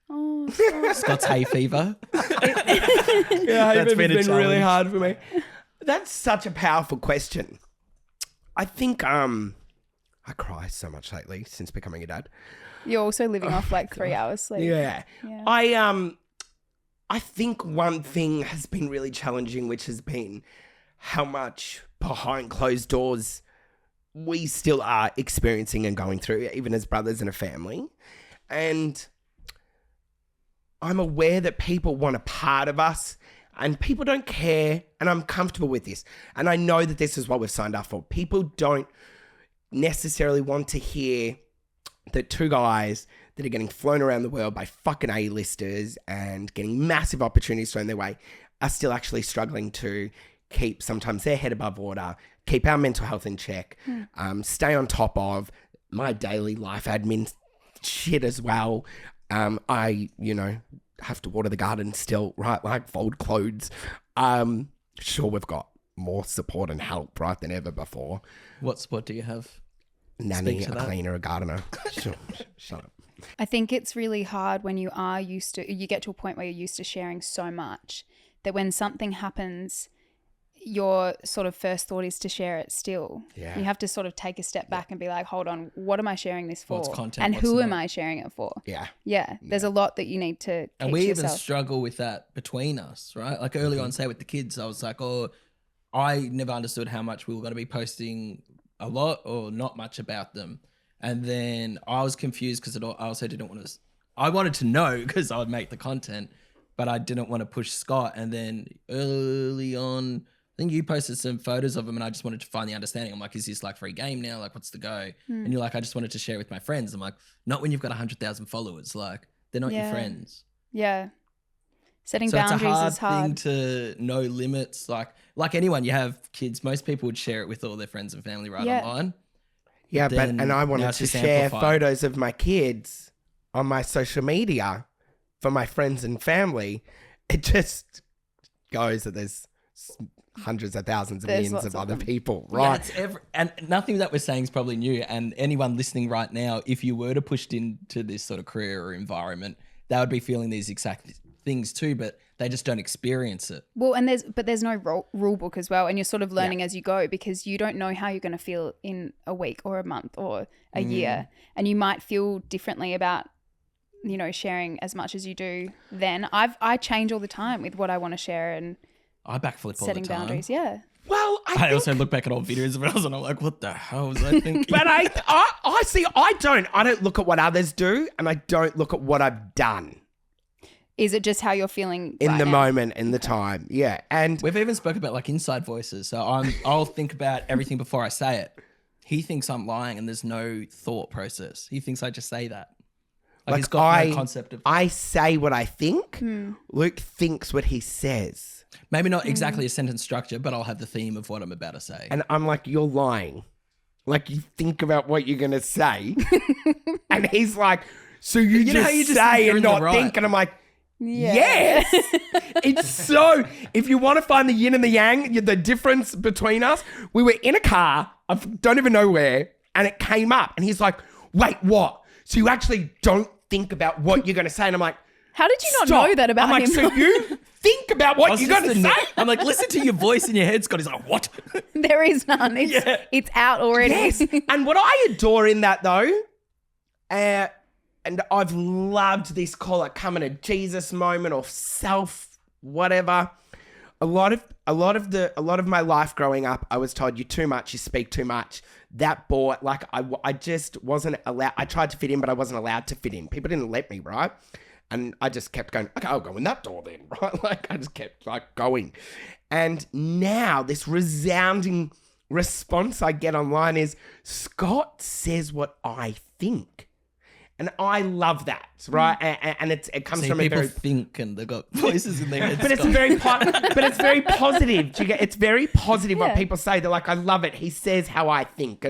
Speaker 1: Oh,
Speaker 3: Scott's hay fever.
Speaker 2: That's been really hard for me. That's such a powerful question. I think I cry so much lately since becoming a dad.
Speaker 1: You're also living off like 3 hours sleep.
Speaker 2: Yeah. I think one thing has been really challenging, which has been how much behind closed doors we still are experiencing and going through, even as brothers in a family. And I'm aware that people want a part of us and people don't care, and I'm comfortable with this. And I know that this is what we've signed up for. People don't necessarily want to hear that 2 guys that are getting flown around the world by fucking A-listers and getting massive opportunities thrown their way are still actually struggling to keep sometimes their head above water, keep our mental health in check, stay on top of my daily life admin shit as well. I, have to water the garden still, right? Like fold clothes. Sure, we've got more support and help, right, than ever before.
Speaker 3: What support do you have?
Speaker 2: Nanny, a cleaner, a gardener. Sure, shut up.
Speaker 1: I think it's really hard when you get to a point where you're used to sharing so much that when something happens, your sort of first thought is to share it still.
Speaker 2: Yeah.
Speaker 1: You have to sort of take a step back and be like, hold on, what am I sharing this for?
Speaker 3: What's content,
Speaker 1: and
Speaker 3: what's
Speaker 1: who
Speaker 3: not?
Speaker 1: am I sharing it for?
Speaker 2: Yeah.
Speaker 1: Yeah. There's a lot that you need to keep
Speaker 3: And we
Speaker 1: to
Speaker 3: even
Speaker 1: yourself.
Speaker 3: struggle with that between us, right? Like early on, say with the kids, I was like, I never understood how much we were going to be posting a lot or not much about them. And then I was confused because I also didn't want to, I wanted to know because I would make the content, but I didn't want to push Scott. And then early on, I think you posted some photos of him and I just wanted to find the understanding. I'm like, is this like free game now? Like, what's the go? And you're like, I just wanted to share with my friends. I'm like, not when you've got 100,000 followers. Like, they're not your friends.
Speaker 1: Yeah. Setting
Speaker 3: So
Speaker 1: boundaries
Speaker 3: it's
Speaker 1: is
Speaker 3: a hard
Speaker 1: hard.
Speaker 3: thing to know limits. Like anyone, you have kids. Most people would share it with all their friends and family online.
Speaker 2: Yeah, but
Speaker 3: then
Speaker 2: and I
Speaker 3: now
Speaker 2: wanted
Speaker 3: it's
Speaker 2: to
Speaker 3: just
Speaker 2: share
Speaker 3: amplified.
Speaker 2: photos of my kids on my social media for my friends and family. It just goes that there's hundreds of thousands of
Speaker 1: There's
Speaker 2: millions
Speaker 1: lots
Speaker 2: of
Speaker 1: of
Speaker 2: other
Speaker 1: them.
Speaker 2: people,
Speaker 3: Yeah,
Speaker 2: right?
Speaker 3: and nothing that we're saying is probably new. And anyone listening right now, if you were to push into this sort of career or environment, they would be feeling these exact things too, but they just don't experience it.
Speaker 1: Well, and there's no rule book as well, and you're sort of learning as you go because you don't know how you're going to feel in a week or a month or a year, and you might feel differently about sharing as much as you do then. I change all the time with what I want to share and
Speaker 3: I backflip all
Speaker 1: setting
Speaker 3: the time.
Speaker 1: boundaries. Yeah.
Speaker 2: Well,
Speaker 3: I also look back at old videos of us and I'm like, what the hell was I thinking?
Speaker 2: but I see. I don't look at what others do, and I don't look at what I've done
Speaker 1: Is it just how you're feeling
Speaker 2: in
Speaker 1: right
Speaker 2: the
Speaker 1: now?
Speaker 2: moment, in the time. Yeah, and
Speaker 3: We've even spoke about like inside voices. So I'll think about everything before I say it. He thinks I'm lying and there's no thought process. He thinks I just say that. Like he's got no concept of...
Speaker 2: I say what I think. Luke thinks what he says.
Speaker 3: Maybe not exactly a sentence structure, but I'll have the theme of what I'm about to say.
Speaker 2: And I'm like, you're lying. Like, you think about what you're going to say. And he's like, so you
Speaker 3: know how
Speaker 2: just
Speaker 3: you just
Speaker 2: say
Speaker 3: think you're
Speaker 2: and
Speaker 3: in the
Speaker 2: not
Speaker 3: right.
Speaker 2: think. And I'm like,
Speaker 1: Yeah.
Speaker 2: yes. It's so, if you want to find the yin and the yang, the difference between us, we were in a car, I don't even know where, and it came up. And he's like, wait, what? So you actually don't think about what you're going to say? And I'm like,
Speaker 1: How did you not
Speaker 2: stop.
Speaker 1: know that about
Speaker 2: I'm like,
Speaker 1: him?
Speaker 2: so you think about what you're going to say?
Speaker 3: I'm like, listen to your voice in your head, Scott. He's like, what?
Speaker 1: There is none. It's out already.
Speaker 2: Yes. And what I adore in that though, and I've loved this, call it coming to Jesus moment or self, whatever. A lot of my life growing up, I was told, you're too much, you speak too much. That bore, like I just wasn't allowed. I tried to fit in, but I wasn't allowed to fit in. People didn't let me, right? And I just kept going, okay, I'll go in that door then, right? Like I just kept like going. And now this resounding response I get online is, Scott says what I think. And I love that, right? And it comes
Speaker 3: See,
Speaker 2: from a
Speaker 3: people
Speaker 2: very...
Speaker 3: think and they've got voices in their head.
Speaker 2: But it's
Speaker 3: Scott.
Speaker 2: very positive. Do you get? It's very positive
Speaker 1: Yeah.
Speaker 2: what people say. They're like, I love it. He says how I think,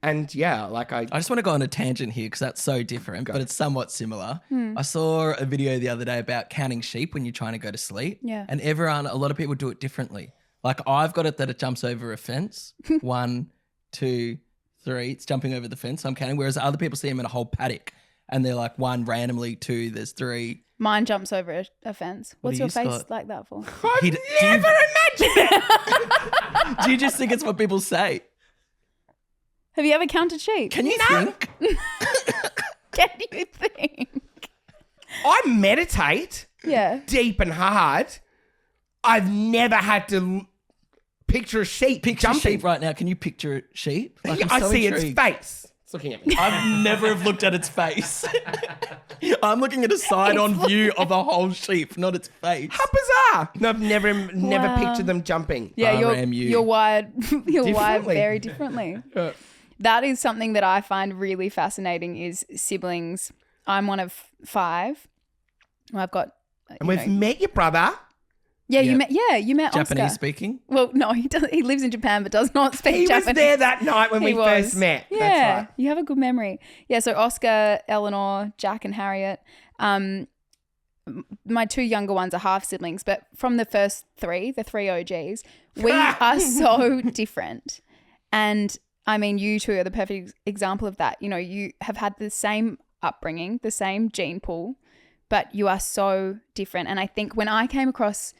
Speaker 2: and yeah, like I
Speaker 3: just want to go on a tangent here because that's so different, but it's somewhat similar. I saw a video the other day about counting sheep when you're trying to go to sleep.
Speaker 1: Yeah.
Speaker 3: And a lot of people do it differently. Like I've got it that it jumps over a fence. 1, 2, 3. It's jumping over the fence. I'm counting. Whereas other people see them in a whole paddock and they're like 1 randomly, 2, there's 3.
Speaker 1: Mine jumps over a fence. What's
Speaker 3: do
Speaker 1: your
Speaker 3: you,
Speaker 1: face
Speaker 3: Scott?
Speaker 1: like that for?
Speaker 2: I've never imagined it.
Speaker 3: Do you just think it's what people say?
Speaker 1: Have you ever counted sheep?
Speaker 3: Can you think?
Speaker 1: Can you think?
Speaker 2: I meditate
Speaker 1: Yeah.
Speaker 2: deep and hard. I've never had to picture a sheep
Speaker 3: Picture a
Speaker 2: jumping.
Speaker 3: sheep right now. Can you picture a sheep? Like, I'm
Speaker 2: I
Speaker 3: so
Speaker 2: see
Speaker 3: intrigued.
Speaker 2: its face. It's looking at me.
Speaker 3: I've never have looked at its face. I'm looking at a side-on view of a whole sheep, not its face.
Speaker 2: How bizarre. No, I've never
Speaker 1: Wow.
Speaker 2: pictured them jumping.
Speaker 1: Yeah,
Speaker 3: RMU.
Speaker 1: you're wired you're wired
Speaker 2: Differently.
Speaker 1: very differently. That is something that I find really fascinating is siblings. I'm one of 5. Well, I've got
Speaker 2: And we've met your brother.
Speaker 1: you
Speaker 3: Yeah.
Speaker 1: met
Speaker 3: Japanese
Speaker 1: Oscar.
Speaker 3: speaking?
Speaker 1: Well, no, he lives in Japan but does not speak
Speaker 2: He
Speaker 1: Japanese.
Speaker 2: was there that night when
Speaker 1: He
Speaker 2: we
Speaker 1: was.
Speaker 2: first met.
Speaker 1: Yeah,
Speaker 2: That's right.
Speaker 1: you have a good memory. Yeah, so Oscar, Eleanor, Jack and Harriet. My 2 younger ones are half siblings, but from the first 3, the 3 OGs, we are so different. And I mean, you 2 are the perfect example of that. You know, you have had the same upbringing, the same gene pool, but you are so different. And I think when I came across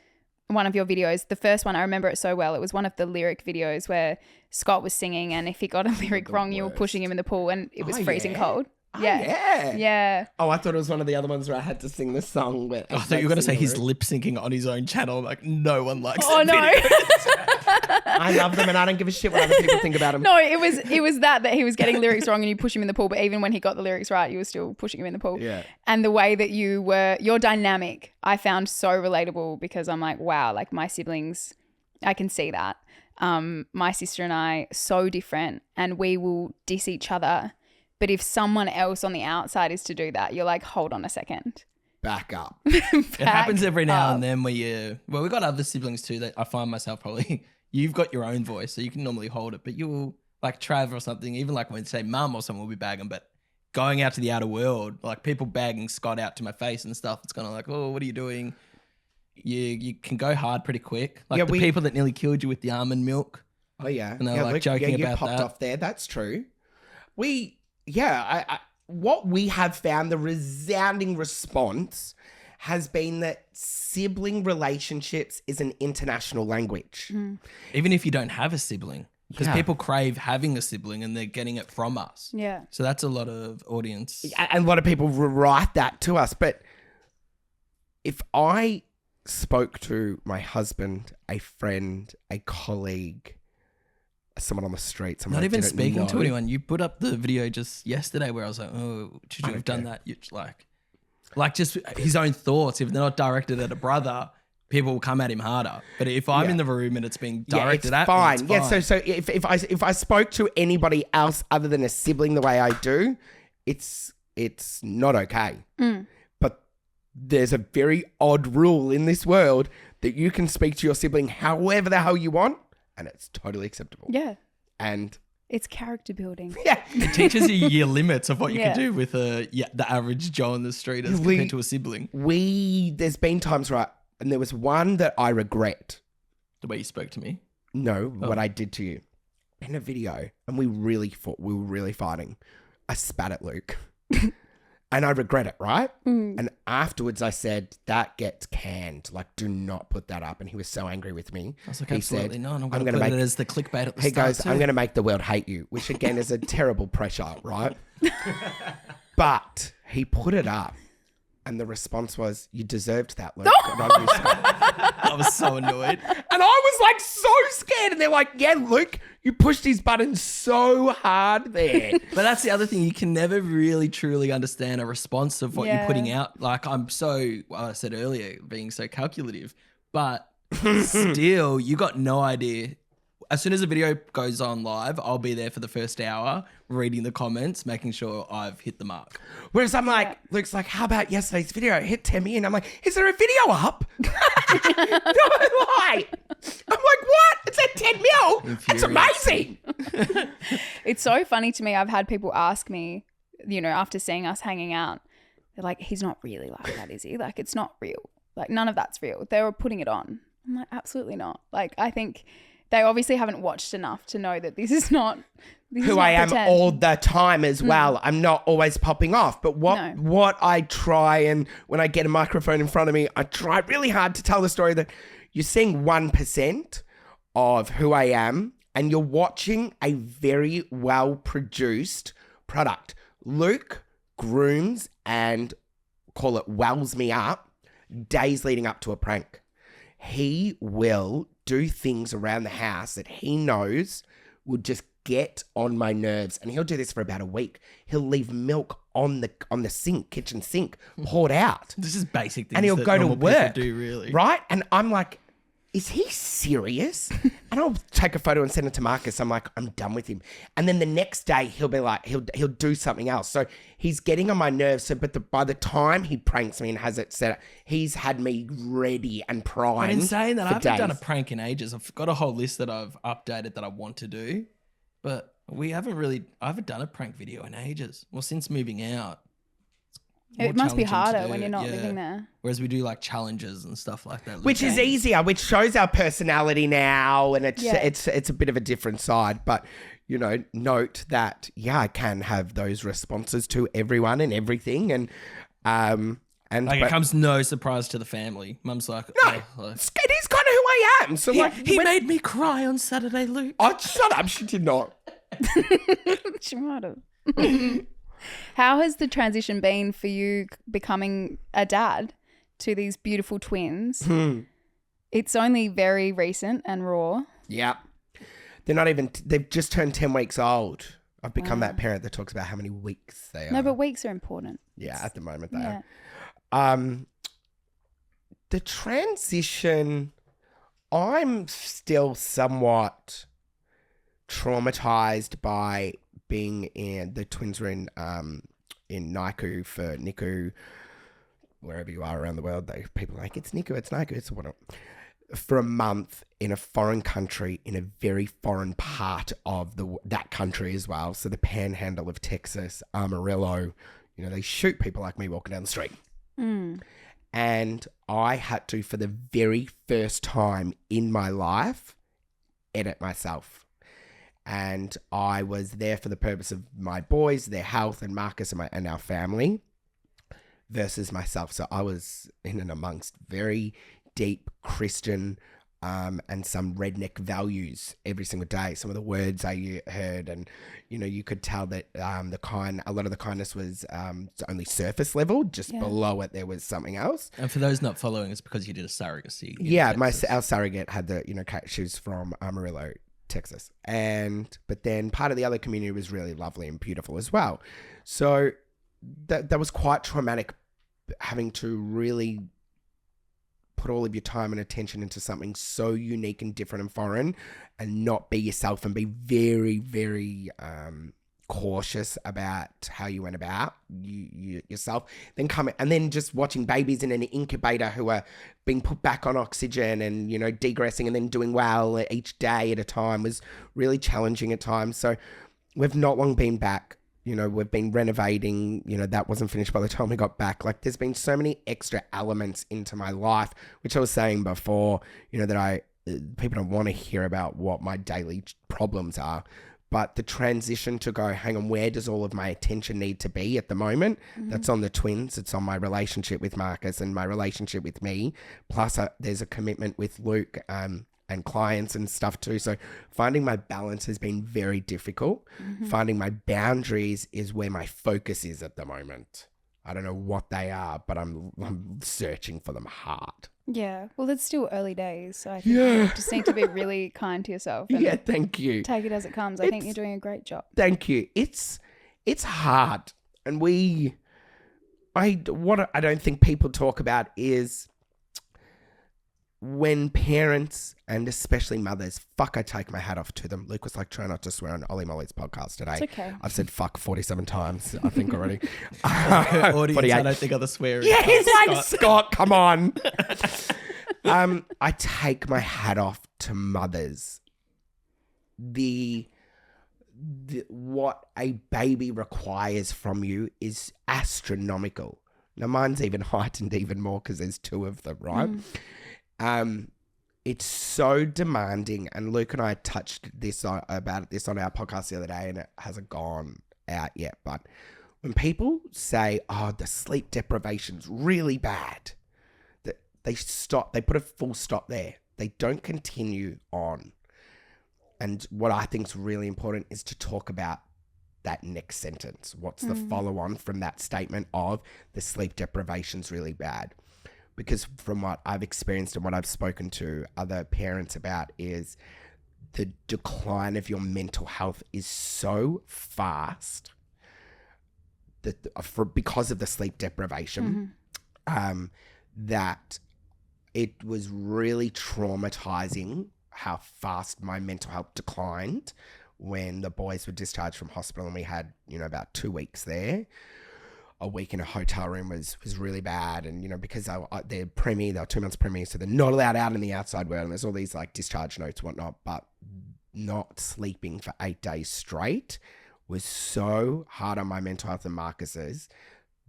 Speaker 1: one of your videos, the first one, I remember it so well. It was one of the lyric videos where Scott was singing and if he got a lyric wrong, you were pushing him in the pool and it was
Speaker 2: Oh,
Speaker 1: freezing
Speaker 2: yeah?
Speaker 1: cold.
Speaker 2: Oh,
Speaker 1: Yeah.
Speaker 2: yeah.
Speaker 1: Yeah.
Speaker 2: Oh, I thought it was one of the other ones where I had to sing the song. But
Speaker 3: I thought you were going to say he's lip syncing on his own channel. Like, no one likes
Speaker 1: Oh,
Speaker 3: that
Speaker 1: no.
Speaker 3: video.
Speaker 2: I love them and I don't give a shit what other people think about them.
Speaker 1: No, it was that he was getting lyrics wrong and you push him in the pool. But even when he got the lyrics right, you were still pushing him in the pool.
Speaker 2: Yeah.
Speaker 1: And the way that your dynamic, I found so relatable because I'm like, wow, like my siblings, I can see that. My sister and I, so different, and we will diss each other. But if someone else on the outside is to do that, you're like, hold on a second.
Speaker 2: Back up.
Speaker 3: It happens every now and then where we got other siblings too that I find myself probably, you've got your own voice, so you can normally hold it, but you'll, like Trav or something, even like when say mum or someone will be bagging, but going out to the outer world, like people bagging Scott out to my face and stuff, it's kind of like, oh, what are you doing? You can go hard pretty quick. Like people that nearly killed you with the almond milk.
Speaker 2: Oh, yeah.
Speaker 3: And they're like joking about that.
Speaker 2: You popped off there. That's true. What we have found, the resounding response has been that sibling relationships is an international language.
Speaker 3: Even if you don't have a sibling. Because people crave having a sibling and they're getting it from us.
Speaker 1: Yeah.
Speaker 3: So that's a lot of audience.
Speaker 2: And a lot of people write that to us. But if I spoke to my husband, a friend, a colleague, someone on the street, someone
Speaker 3: not
Speaker 2: I
Speaker 3: even
Speaker 2: didn't
Speaker 3: speaking
Speaker 2: know,
Speaker 3: to anyone. You put up the video just yesterday where I was like, oh, should you have done that? You like just his own thoughts. If they're not directed at a brother, people will come at him harder. But if I'm in the room and it's being directed at me, it's fine.
Speaker 2: Yeah, so if I spoke to anybody else other than a sibling the way I do, it's not okay. But there's a very odd rule in this world that you can speak to your sibling however the hell you want, and it's totally acceptable.
Speaker 1: Yeah.
Speaker 2: And
Speaker 1: it's character building.
Speaker 2: yeah,
Speaker 3: it teaches you your limits of what you can do with the average Joe on the street as compared to a sibling.
Speaker 2: There's been times where and there was one that I regret.
Speaker 3: The way you spoke to me?
Speaker 2: No, what I did to you. In a video, and we really fought. We were really fighting. I spat at Luke. And I regret it, right? And afterwards I said, that gets canned. Like, do not put that up. And he was so angry with me.
Speaker 3: I was like,
Speaker 2: he
Speaker 3: absolutely
Speaker 2: said,
Speaker 3: not. I'm going to put it as the clickbait at the
Speaker 2: he
Speaker 3: start
Speaker 2: goes,
Speaker 3: too.
Speaker 2: I'm going to make the world hate you, which again is a terrible pressure, right? But he put it up. And the response was, you deserved that, Luke. And
Speaker 3: I was so annoyed.
Speaker 2: And I was like so scared. And they're like, yeah, Luke, you pushed his button so hard there.
Speaker 3: But that's the other thing. You can never really truly understand a response of what you're putting out. Like I said earlier, being so calculative. But still, you got no idea. As soon as the video goes on live, I'll be there for the first hour, reading the comments, making sure I've hit the mark.
Speaker 2: Whereas I'm like, Luke's like, how about yesterday's video? It hit 10 million. I'm like, is there a video up? No lie. I'm like, what? It's at 10 mil. That's amazing.
Speaker 1: It's so funny to me. I've had people ask me, after seeing us hanging out, they're like, he's not really like that, is he? Like, it's not real. Like, none of that's real. They were putting it on. I'm like, absolutely not. Like, I think they obviously haven't watched enough to know that this is not
Speaker 2: who I am all the time as well. I'm not always popping off. But what I try, and when I get a microphone in front of me, I try really hard to tell the story that you're seeing 1% of who I am and you're watching a very well-produced product. Luke grooms and, call it, wells me up days leading up to a prank. He will do things around the house that he knows would just get on my nerves, and he'll do this for about a week. He'll leave milk on the sink, kitchen sink, poured out.
Speaker 3: This is basic things,
Speaker 2: and he'll
Speaker 3: that
Speaker 2: go to work.
Speaker 3: Do really,
Speaker 2: right? And I'm like, is he serious? And I'll take a photo and send it to Marcus. I'm like, I'm done with him. And then the next day he'll be like, he'll do something else. So he's getting on my nerves. So, but by the time he pranks me and has it set up, he's had me ready and primed.
Speaker 3: But in saying that, I haven't
Speaker 2: days.
Speaker 3: done a prank in ages. I've got a whole list that I've updated that I want to do, but I haven't done a prank video in ages. Well, since moving out.
Speaker 1: It must be harder when you're not living there.
Speaker 3: Whereas we do like challenges and stuff like that.
Speaker 2: Which is easier, which shows our personality now, and it's a bit of a different side. But, note that, I can have those responses to everyone and everything. And
Speaker 3: it comes no surprise to the family. Mum's like,
Speaker 2: no, it is kind of who I am. So
Speaker 3: he made me cry on Saturday, Luke.
Speaker 2: Oh, shut up. She did not.
Speaker 1: She might have. How has the transition been for you becoming a dad to these beautiful twins? It's only very recent and raw.
Speaker 2: Yeah. They've just turned 10 weeks old. I've become that parent that talks about how many weeks they are.
Speaker 1: No, but weeks are important.
Speaker 2: Yeah, at the moment they are. The transition, I'm still somewhat traumatized by being in, the twins were in NICU for NICU, wherever you are around the world. People are like, it's NICU, it's whatever. For a month in a foreign country, in a very foreign part of that country as well. So the panhandle of Texas, Amarillo, they shoot people like me walking down the street. And I had to, for the very first time in my life, edit myself. And I was there for the purpose of my boys, their health, and Marcus and our family versus myself. So I was in and amongst very deep Christian and some redneck values every single day. Some of the words I heard, and you could tell that a lot of the kindness was only surface level. Just below it, there was something else.
Speaker 3: And for those not following, it's because you did a surrogacy.
Speaker 2: Yeah, our surrogate had she was from Amarillo, Texas, but then part of the other community was really lovely and beautiful as well. So that was quite traumatic, having to really put all of your time and attention into something so unique and different and foreign, and not be yourself, and be very, very cautious about how you went about yourself. Then just watching babies in an incubator who are being put back on oxygen and degressing and then doing well each day at a time was really challenging at times. So we've not long been back. We've been renovating, that wasn't finished by the time we got back. Like, there's been so many extra elements into my life, which I was saying before, that people don't want to hear about what my daily problems are. But the transition to go, hang on, where does all of my attention need to be at the moment? That's on the twins. It's on my relationship with Marcus and my relationship with me. Plus, there's a commitment with Luke, and clients and stuff too. So finding my balance has been very difficult. Finding my boundaries is where my focus is at the moment. I don't know what they are, but I'm searching for them hard.
Speaker 1: Yeah. Well, it's still early days. So I think you just need to be really kind to yourself. And
Speaker 2: thank you.
Speaker 1: Take it as it comes. I think you're doing a great job.
Speaker 2: Thank you. It's hard. And what I don't think people talk about is when parents, and especially mothers, I take my hat off to them. Luke was like, try not to swear on Ollie Molly's podcast today.
Speaker 1: It's okay.
Speaker 2: I've said fuck 47 times, I think, already.
Speaker 3: Audience, I don't think other swearing.
Speaker 2: Yeah, he's like, Scott, come on. I take my hat off to mothers. What a baby requires from you is astronomical. Now, mine's even heightened even more because there's two of them, right? It's so demanding, and Luke and I touched about this on our podcast the other day, and it hasn't gone out yet. But when people say, "Oh, the sleep deprivation's really bad," that they put a full stop there. They don't continue on. And what I think is really important is to talk about that next sentence. What's the follow-on from that statement of the sleep deprivation's really bad? Because from what I've experienced and what I've spoken to other parents about is the decline of your mental health is so fast that because of the sleep deprivation, that it was really traumatizing how fast my mental health declined when the boys were discharged from hospital, and we had, about 2 weeks there. A week in a hotel room was really bad. And, because they're preemie, they were 2 months preemie, so they're not allowed out in the outside world. And there's all these like discharge notes, whatnot, but not sleeping for 8 days straight was so hard on my mental health and Marcus's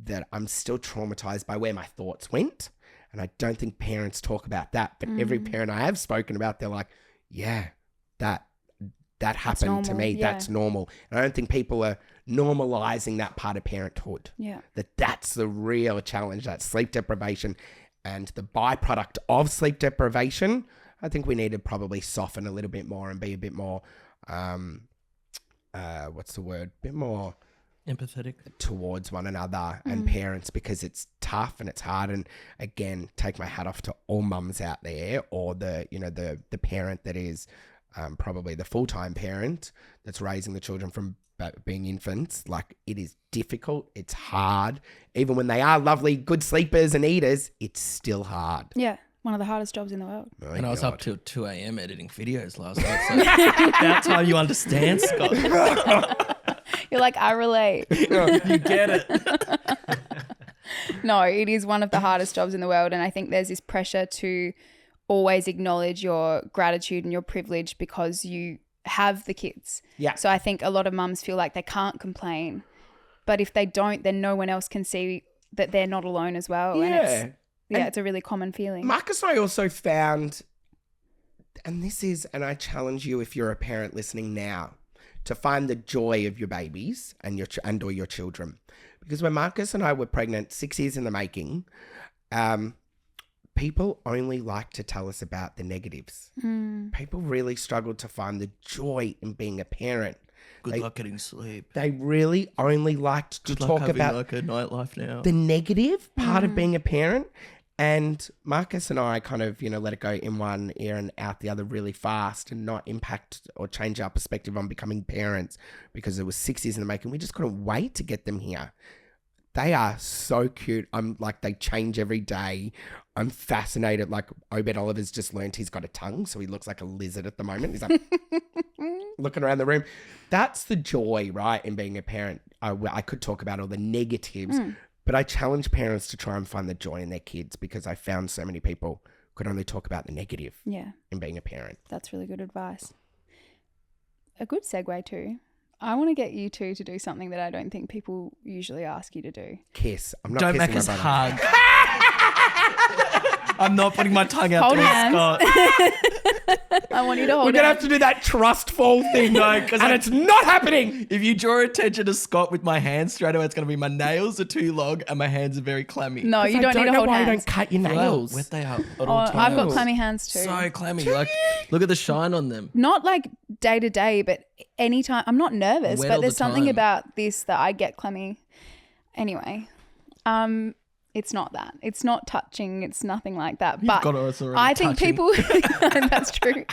Speaker 2: that I'm still traumatized by where my thoughts went. And I don't think parents talk about that, but every parent I have spoken about, they're like, yeah, that happened to me.
Speaker 1: Yeah.
Speaker 2: That's normal. And I don't think people are normalizing that part of parenthood.
Speaker 1: Yeah.
Speaker 2: That's the real challenge, that sleep deprivation and the byproduct of sleep deprivation. I think we need to probably soften a little bit more and be a bit more, what's the word? A bit more
Speaker 3: empathetic
Speaker 2: towards one another and parents, because it's tough and it's hard. And again, take my hat off to all mums out there, or the parent that is probably the full-time parent that's raising the children from being infants, like it is difficult. It's hard. Even when they are lovely, good sleepers and eaters, it's still hard.
Speaker 1: Yeah. One of the hardest jobs in the world.
Speaker 2: My
Speaker 3: And I was
Speaker 2: God.
Speaker 3: up till 2 a.m. editing videos last night. So that's how you understand, Scott.
Speaker 1: You're like, I relate.
Speaker 3: You get it.
Speaker 1: No, it is one of the hardest jobs in the world. And I think there's this pressure to always acknowledge your gratitude and your privilege because you have the kids.
Speaker 2: Yeah.
Speaker 1: So I think a lot of mums feel like they can't complain. But if they don't, then no one else can see that they're not alone as well.
Speaker 2: Yeah.
Speaker 1: And it's a really common feeling.
Speaker 2: Marcus and I also found, and I challenge you if you're a parent listening now, to find the joy of your babies and or your children. Because when Marcus and I were pregnant, 6 years in the making, people only like to tell us about the negatives. People really struggled to find the joy in being a parent.
Speaker 3: Good luck getting sleep.
Speaker 2: They really only liked to
Speaker 3: Good luck
Speaker 2: talk
Speaker 3: having
Speaker 2: about
Speaker 3: like a nightlife now.
Speaker 2: the negative part of being a parent. And Marcus and I kind of, let it go in one ear and out the other really fast and not impact or change our perspective on becoming parents because it was 6 years in the making. We just couldn't wait to get them here. They are so cute. I'm like, they change every day. I'm fascinated. Like Obed Oliver's just learned he's got a tongue, so he looks like a lizard at the moment. He's like looking around the room. That's the joy, right, in being a parent. I could talk about all the negatives, but I challenge parents to try and find the joy in their kids because I found so many people could only talk about the negative in being a parent.
Speaker 1: That's really good advice. A good segue too. I want to get you two to do something that I don't think people usually ask you to do.
Speaker 2: Kiss. I'm not
Speaker 3: Don't
Speaker 2: kissing
Speaker 3: make us
Speaker 2: my brother.
Speaker 3: hug. I'm not putting my tongue out
Speaker 1: Hold
Speaker 3: to
Speaker 1: hands.
Speaker 3: Scott.
Speaker 1: I want you to hold
Speaker 2: We're going to
Speaker 1: hands.
Speaker 2: have to do that trust fall thing,
Speaker 3: No, 'cause
Speaker 2: and it's not happening.
Speaker 3: If you draw attention to Scott with my hands, straight away it's going to be my nails are too long and my hands are very clammy.
Speaker 1: No, you don't need to
Speaker 2: know
Speaker 1: hold
Speaker 2: why
Speaker 1: hands.
Speaker 2: you don't cut your
Speaker 3: Well,
Speaker 2: nails.
Speaker 3: wet they are.
Speaker 1: Oh, I've got clammy hands too.
Speaker 3: So clammy. Like, look at the shine on them.
Speaker 1: Not like day to day, but anytime. I'm not nervous,
Speaker 3: Wet
Speaker 1: but
Speaker 3: all
Speaker 1: there's
Speaker 3: the
Speaker 1: something
Speaker 3: time.
Speaker 1: about this that I get clammy. Anyway, it's not that. It's not touching. It's nothing like that. But
Speaker 3: got us already
Speaker 1: I think
Speaker 3: touching.
Speaker 1: people, that's true.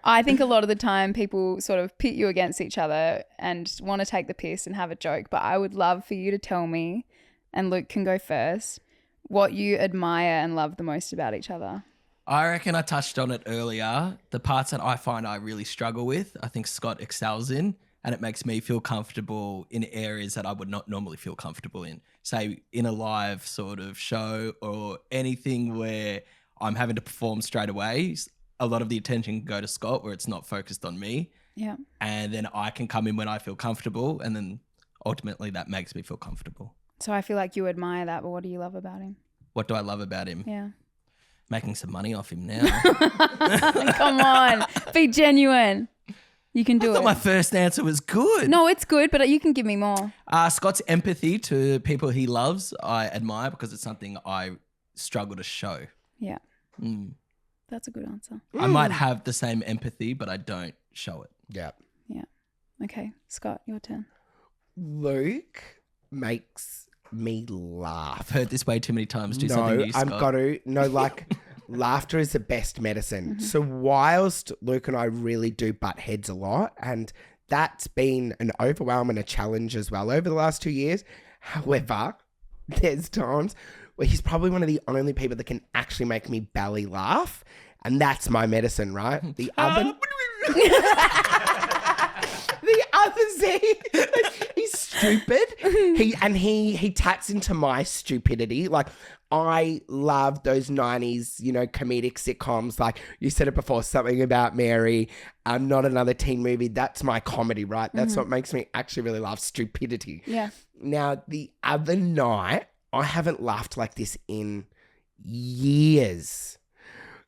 Speaker 1: I think a lot of the time people sort of pit you against each other and want to take the piss and have a joke. But I would love for you to tell me, and Luke can go first, what you admire and love the most about each other.
Speaker 3: I reckon I touched on it earlier. The parts that I find I really struggle with, I think Scott excels in, and it makes me feel comfortable in areas that I would not normally feel comfortable in. Say in a live sort of show or anything where I'm having to perform straight away. A lot of the attention can go to Scott where it's not focused on me.
Speaker 1: Yeah.
Speaker 3: And then I can come in when I feel comfortable, and then ultimately that makes me feel comfortable.
Speaker 1: So I feel like you admire that, but what do you love about him?
Speaker 3: What do I love about him?
Speaker 1: Yeah.
Speaker 3: Making some money off him now.
Speaker 1: Come on. Be genuine. You can do
Speaker 3: I thought
Speaker 1: it.
Speaker 3: my first answer was good.
Speaker 1: No, it's good, but you can give me more.
Speaker 3: Scott's empathy to people he loves, I admire because it's something I struggle to show.
Speaker 1: Yeah. That's a good answer.
Speaker 3: I might have the same empathy, but I don't show it.
Speaker 2: Yeah.
Speaker 1: Yeah. Okay. Scott, your turn.
Speaker 2: Luke makes me laugh.
Speaker 3: I've heard this way too many times. Do something new,
Speaker 2: I've
Speaker 3: Scott.
Speaker 2: got to. No, like, laughter is the best medicine. So whilst Luke and I really do butt heads a lot, and that's been an overwhelm and a challenge as well over the last 2 years. However, there's times where he's probably one of the only people that can actually make me belly laugh, and that's my medicine, right? The other... The other he's stupid. He taps into my stupidity. Like, I love those 90s, comedic sitcoms. Like you said it before, Something About Mary, Not Another Teen Movie. That's my comedy, right? That's what makes me actually really laugh, stupidity.
Speaker 1: Yeah.
Speaker 2: Now, the other night, I haven't laughed like this in years.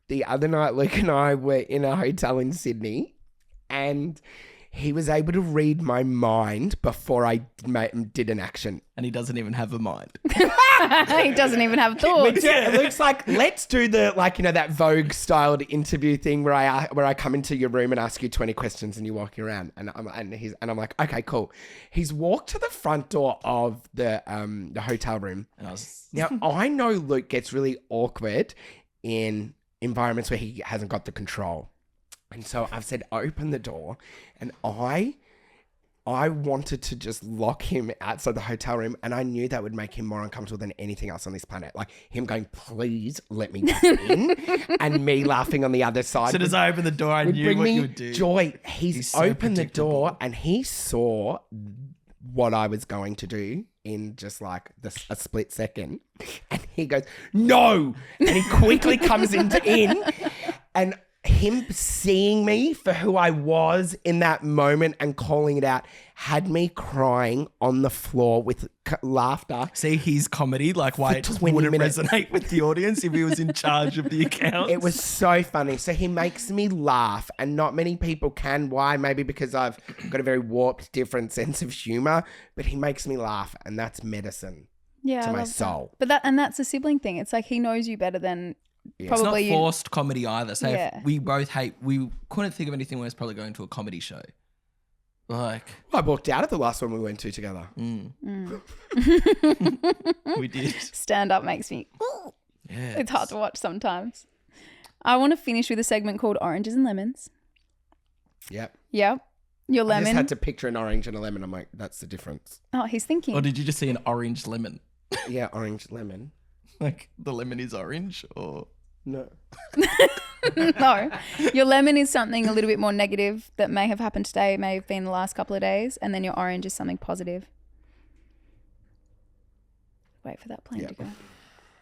Speaker 2: The other night, Luke and I were in a hotel in Sydney, and he was able to read my mind before I did an action.
Speaker 3: And he doesn't even have a mind.
Speaker 1: He doesn't even have thoughts.
Speaker 2: Luke's like, let's do the, that Vogue styled interview thing where I come into your room and ask you 20 questions and you walk around. And I'm like, okay, cool. He's walked to the front door of the hotel room.
Speaker 3: And I was,
Speaker 2: Now, I know Luke gets really awkward in environments where he hasn't got the control. And so I've said, open the door. And I wanted to just lock him outside the hotel room, and I knew that would make him more uncomfortable than anything else on this planet. Like him going, please let me back in, and me laughing on the other side.
Speaker 3: As soon as I opened the door, I knew what you would do.
Speaker 2: Joy. He's
Speaker 3: so
Speaker 2: opened the door
Speaker 3: predictable.
Speaker 2: and he saw what I was going to do in just like a split second. And he goes, no. And he quickly comes in, and him seeing me for who I was in that moment and calling it out had me crying on the floor with laughter.
Speaker 3: See his comedy, like why it just
Speaker 2: 20
Speaker 3: wouldn't
Speaker 2: minutes.
Speaker 3: resonate with the audience if he was in charge of the account.
Speaker 2: It was so funny. So he makes me laugh, and not many people can. Why? Maybe because I've got a very warped, different sense of humor, but he makes me laugh, and that's medicine
Speaker 1: Yeah,
Speaker 2: to
Speaker 1: I
Speaker 2: my
Speaker 1: love
Speaker 2: soul.
Speaker 1: that. But that's a sibling thing. It's like he knows you better than
Speaker 3: It's
Speaker 1: probably
Speaker 3: not forced comedy either. So
Speaker 1: Yeah.
Speaker 3: if we couldn't think of anything worse probably going to a comedy show. Like,
Speaker 2: I walked out at the last one we went to together.
Speaker 3: we did.
Speaker 1: Stand up makes me.
Speaker 3: Yeah.
Speaker 1: It's hard to watch sometimes. I want to finish with a segment called Oranges and Lemons.
Speaker 2: Yep.
Speaker 1: Yep. Your
Speaker 2: I
Speaker 1: lemon.
Speaker 2: just had to picture an orange and a lemon. I'm like, that's the difference.
Speaker 1: Oh, he's thinking.
Speaker 3: Or did you just see an orange lemon?
Speaker 2: Yeah, orange, lemon.
Speaker 3: Like the lemon is orange or...
Speaker 2: No.
Speaker 1: No. Your lemon is something a little bit more negative that may have happened today, may have been the last couple of days, and then your orange is something positive. Wait for that plane
Speaker 2: Yep.
Speaker 1: to go.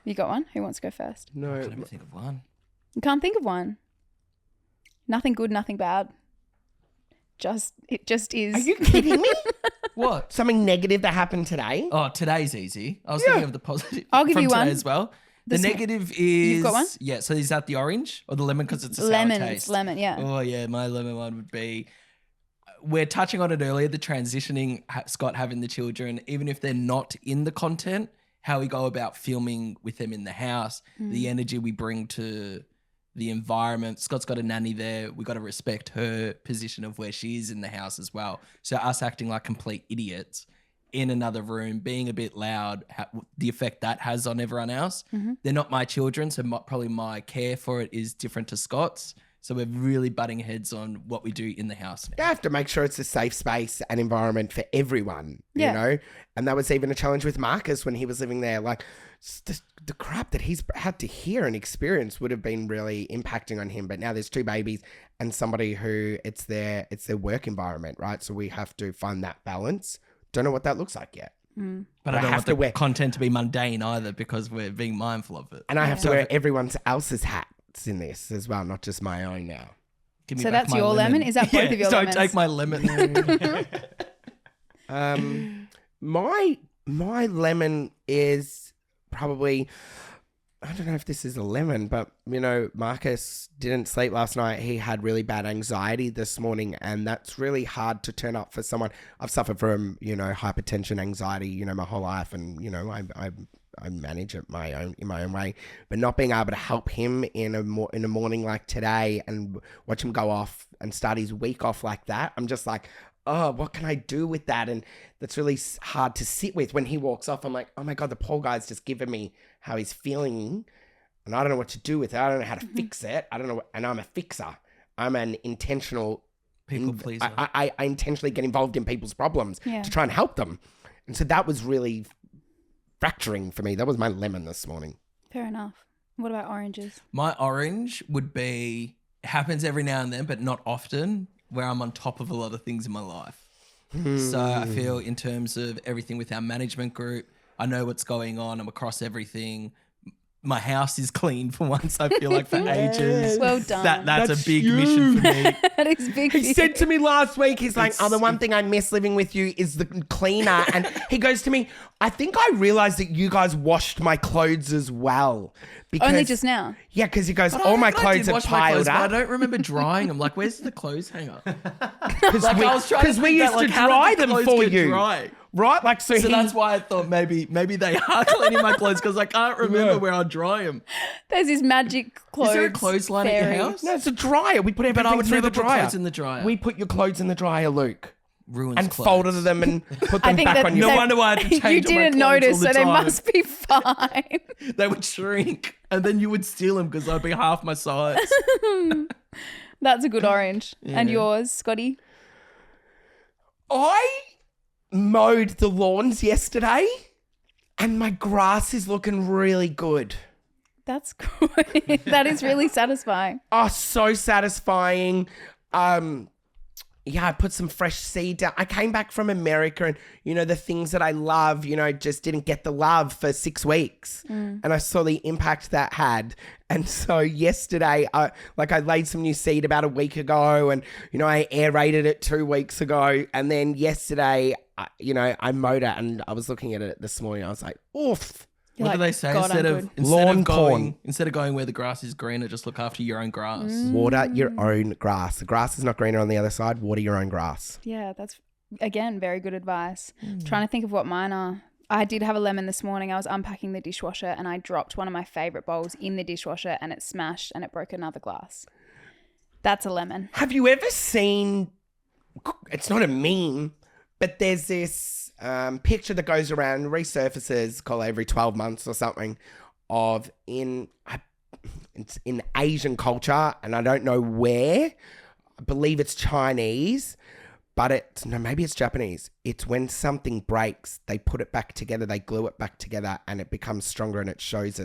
Speaker 1: You got one? Who wants to go first?
Speaker 3: I
Speaker 2: No.
Speaker 3: can't even think of one.
Speaker 1: You can't think of one. Nothing good, nothing bad. It just is.
Speaker 2: Are you kidding me?
Speaker 3: What?
Speaker 2: Something negative that happened today?
Speaker 3: Oh, today's easy. I was thinking of the positive.
Speaker 1: I'll give
Speaker 3: from
Speaker 1: you
Speaker 3: today
Speaker 1: one.
Speaker 3: as well. The
Speaker 1: This one.
Speaker 3: negative is...
Speaker 1: You've got one?
Speaker 3: Yeah, so is that the orange or the lemon because it's a sour
Speaker 1: lemon.
Speaker 3: taste?
Speaker 1: It's lemon, yeah.
Speaker 3: Oh, yeah, my lemon one would be... We're touching on it earlier, the transitioning, Scott having the children, even if they're not in the content, how we go about filming with them in the house, the energy we bring to the environment. Scott's got a nanny there. We got to respect her position of where she is in the house as well. So us acting like complete idiots in another room, being a bit loud, the effect that has on everyone else. They're not my children, so probably my care for it is different to Scott's. So we're really butting heads on what we do in the house now.
Speaker 2: You have to make sure it's a safe space and environment for everyone,
Speaker 1: Yeah.
Speaker 2: you know? And that was even a challenge with Marcus when he was living there. Like, the crap that he's had to hear and experience would have been really impacting on him. But now there's two babies and somebody who it's their work environment, right? So we have to find that balance. Don't know what that looks like yet.
Speaker 3: But I don't want the content to be mundane either because we're being mindful of it.
Speaker 2: And I have to wear everyone else's hats in this as well, not just my own now.
Speaker 3: Give me
Speaker 1: So
Speaker 3: back
Speaker 1: that's
Speaker 3: my
Speaker 1: your lemon? Is that both of your
Speaker 3: don't
Speaker 1: lemons?
Speaker 3: take my lemon.
Speaker 2: My lemon is probably, I don't know if this is a lemon, but you know, Marcus didn't sleep last night. He had really bad anxiety this morning, and that's really hard to turn up for someone. I've suffered from, you know, hypertension, anxiety, you know, my whole life, and you know, I manage it in my own way, but not being able to help him in a morning like today and watch him go off and start his week off like that, I'm just like, oh, what can I do with that? And that's really hard to sit with. When he walks off, I'm like, oh my God, the poor guy's just given me how he's feeling, and I don't know what to do with it. I don't know how to fix it. I don't know. And I'm a fixer. I'm an intentional
Speaker 3: People pleaser.
Speaker 2: I intentionally get involved in people's problems to try and help them. And so that was really fracturing for me. That was my lemon this morning.
Speaker 1: Fair enough. What about oranges?
Speaker 3: My orange would be, happens every now and then, but not often, where I'm on top of a lot of things in my life. So I feel in terms of everything with our management group, I know what's going on. I'm across everything. My house is clean for once, I feel like, for ages.
Speaker 1: Well done.
Speaker 3: That's a big
Speaker 2: huge.
Speaker 3: mission for me.
Speaker 1: That is big.
Speaker 2: He said to me last week, he's like, the one thing I miss living with you is the cleaner. And he goes to me, I think I realized that you guys washed my clothes as well. Because,
Speaker 1: Only just now.
Speaker 2: Yeah, because he goes,
Speaker 3: But
Speaker 2: all
Speaker 3: I
Speaker 2: my
Speaker 3: reckon I did
Speaker 2: clothes are
Speaker 3: wash my
Speaker 2: piled
Speaker 3: clothes, but
Speaker 2: up.
Speaker 3: I don't remember drying them. Like, where's the clothes hanger?
Speaker 2: Because we used to dry them for you.
Speaker 3: Dry?
Speaker 2: Right? Like, so
Speaker 3: that's why I thought maybe they are cleaning my clothes because I can't remember where I'll dry them.
Speaker 1: There's this magic clothes.
Speaker 3: Is there a clothesline at
Speaker 1: fairy.
Speaker 3: your house?
Speaker 2: No, it's a dryer. We put everything
Speaker 3: But I would
Speaker 2: through
Speaker 3: never
Speaker 2: the
Speaker 3: put
Speaker 2: dryer.
Speaker 3: clothes in the dryer.
Speaker 2: We put your clothes in the dryer, Luke.
Speaker 3: Ruins
Speaker 2: And
Speaker 3: clothes.
Speaker 2: folded them and put them
Speaker 1: think
Speaker 2: back
Speaker 1: that
Speaker 2: on your...
Speaker 3: No wonder why I had to change
Speaker 1: You
Speaker 3: all my
Speaker 1: didn't
Speaker 3: clothes
Speaker 1: notice,
Speaker 3: all the
Speaker 1: so they
Speaker 3: time.
Speaker 1: must be fine.
Speaker 3: They would shrink and then you would steal them because I'd be half my size.
Speaker 1: That's a good orange. And yours, Scotty?
Speaker 2: I mowed the lawns yesterday and my grass is looking really good.
Speaker 1: That's good. That is really satisfying.
Speaker 2: Oh, so satisfying. Yeah, I put some fresh seed down. I came back from America and, the things that I love, just didn't get the love for 6 weeks. And I saw the impact that had. And so yesterday, I laid some new seed about a week ago and, I aerated it 2 weeks ago. And then yesterday, I mowed it and I was looking at it this morning. I was like, oof.
Speaker 3: What do they say?
Speaker 1: God,
Speaker 3: Instead of going where the grass is greener, just look after your own grass.
Speaker 2: Water your own grass. The grass is not greener on the other side. Water your own grass.
Speaker 1: Yeah, that's, again, very good advice. Trying to think of what mine are. I did have a lemon this morning. I was unpacking the dishwasher and I dropped one of my favourite bowls in the dishwasher and it smashed and it broke another glass. That's a lemon.
Speaker 2: Have you ever seen, it's not a meme, but there's this picture that goes around, resurfaces every 12 months or something, of it's in Asian culture, and I don't know where. I believe it's Chinese, but maybe it's Japanese. It's when something breaks, they put it back together, they glue it back together, and it becomes stronger, and it shows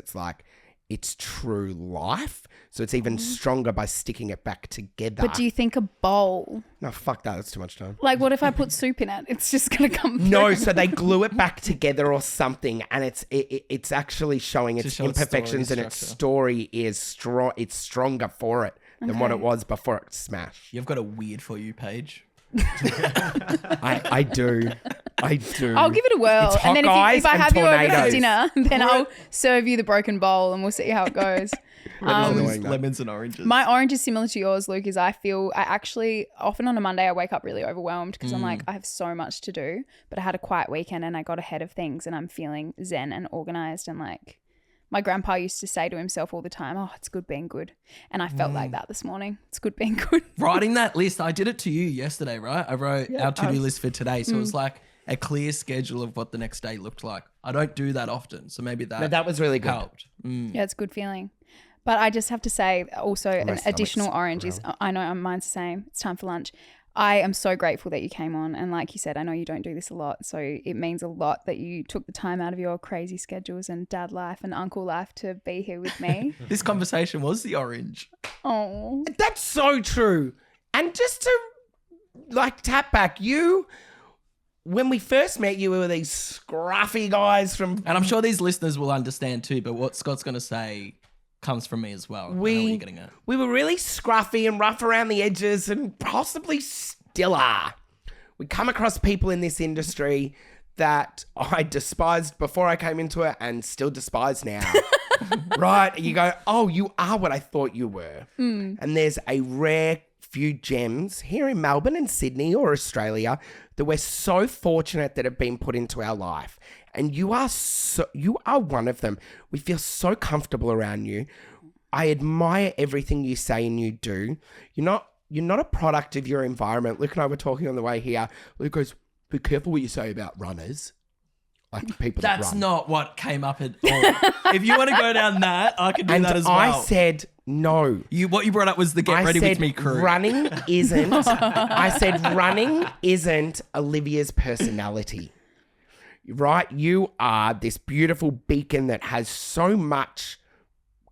Speaker 2: it's true life. So it's even stronger by sticking it back together.
Speaker 1: But do you think a bowl?
Speaker 2: No, fuck that. That's too much time.
Speaker 1: Like, what if I put soup in it? It's just going to come through.
Speaker 2: No, so they glue it back together or something, and it's actually showing its imperfections, and its story is strong. It's stronger for it than what it was before it smashed.
Speaker 3: You've got a weird For You page.
Speaker 2: I do.
Speaker 1: I'll give it a whirl.
Speaker 2: It's hot
Speaker 1: and then
Speaker 2: guys
Speaker 1: if I
Speaker 2: and
Speaker 1: have you over
Speaker 2: tornadoes.
Speaker 1: for dinner, then I'll serve you the broken bowl and we'll see how it goes.
Speaker 3: Lemons and oranges.
Speaker 1: My orange is similar to yours, Luke, is I actually, often on a Monday, I wake up really overwhelmed because I'm like, I have so much to do. But I had a quiet weekend and I got ahead of things and I'm feeling zen and organized and like, my grandpa used to say to himself all the time, oh, it's good being good. And I felt like that this morning. It's good being good.
Speaker 3: Writing that list, I did it to you yesterday, right? I wrote our to-do list for today. So it was like a clear schedule of what the next day looked like. I don't do that often. So maybe that
Speaker 2: was really good.
Speaker 3: helped.
Speaker 1: Yeah, it's a good feeling. But I just have to say also an additional orange is, I know mine's the same. It's time for lunch. I am so grateful that you came on. And like you said, I know you don't do this a lot. So it means a lot that you took the time out of your crazy schedules and dad life and uncle life to be here with me.
Speaker 3: This conversation was the orange.
Speaker 1: Oh,
Speaker 2: That's so true. And just to tap back, when we first met you, we were these scruffy guys from...
Speaker 3: And I'm sure these listeners will understand too, but what Scott's going to say comes from me as well. I know what you're getting at.
Speaker 2: We were really scruffy and rough around the edges and possibly still are. We come across people in this industry that I despised before I came into it and still despise now. Right? You go, oh, you are what I thought you were. And there's a rare few gems here in Melbourne and Sydney or Australia that we're so fortunate that have been put into our life. And you are one of them. We feel so comfortable around you. I admire everything you say and you do. You're not a product of your environment. Luke and I were talking on the way here. Luke goes, be careful what you say about runners. Like people that
Speaker 3: That's
Speaker 2: run.
Speaker 3: not what came up at all. If you want to go down that, I can do that as well.
Speaker 2: I said no.
Speaker 3: What you brought up was the Get Ready With Me crew.
Speaker 2: Running isn't. I said running isn't Olivia's personality. Right? You are this beautiful beacon that has so much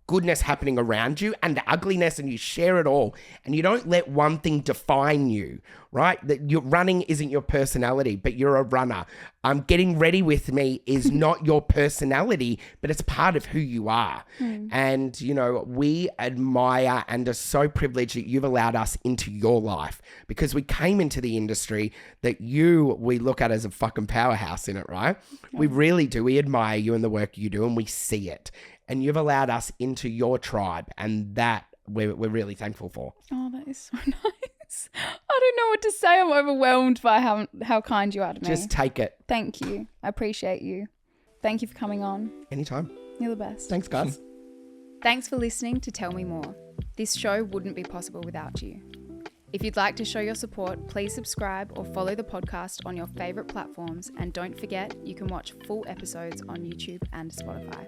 Speaker 2: goodness happening around you and ugliness, and you share it all, and you don't let one thing define you, right? That your running isn't your personality, but you're a runner. Getting ready with me is not your personality, but it's part of who you are. And, we admire and are so privileged that you've allowed us into your life, because we came into the industry that we look at as a fucking powerhouse in it, right? We really do. We admire you and the work you do, and we see it. And you've allowed us into your tribe, and that we're really thankful for.
Speaker 1: Oh, that is so nice. I don't know what to say. I'm overwhelmed by how kind you are to me.
Speaker 2: Just take it.
Speaker 1: Thank you. I appreciate you. Thank you for coming on.
Speaker 2: Anytime.
Speaker 1: You're the best.
Speaker 2: Thanks, guys.
Speaker 1: Thanks for listening to Tell Me More. This show wouldn't be possible without you. If you'd like to show your support, please subscribe or follow the podcast on your favourite platforms. And don't forget, you can watch full episodes on YouTube and Spotify.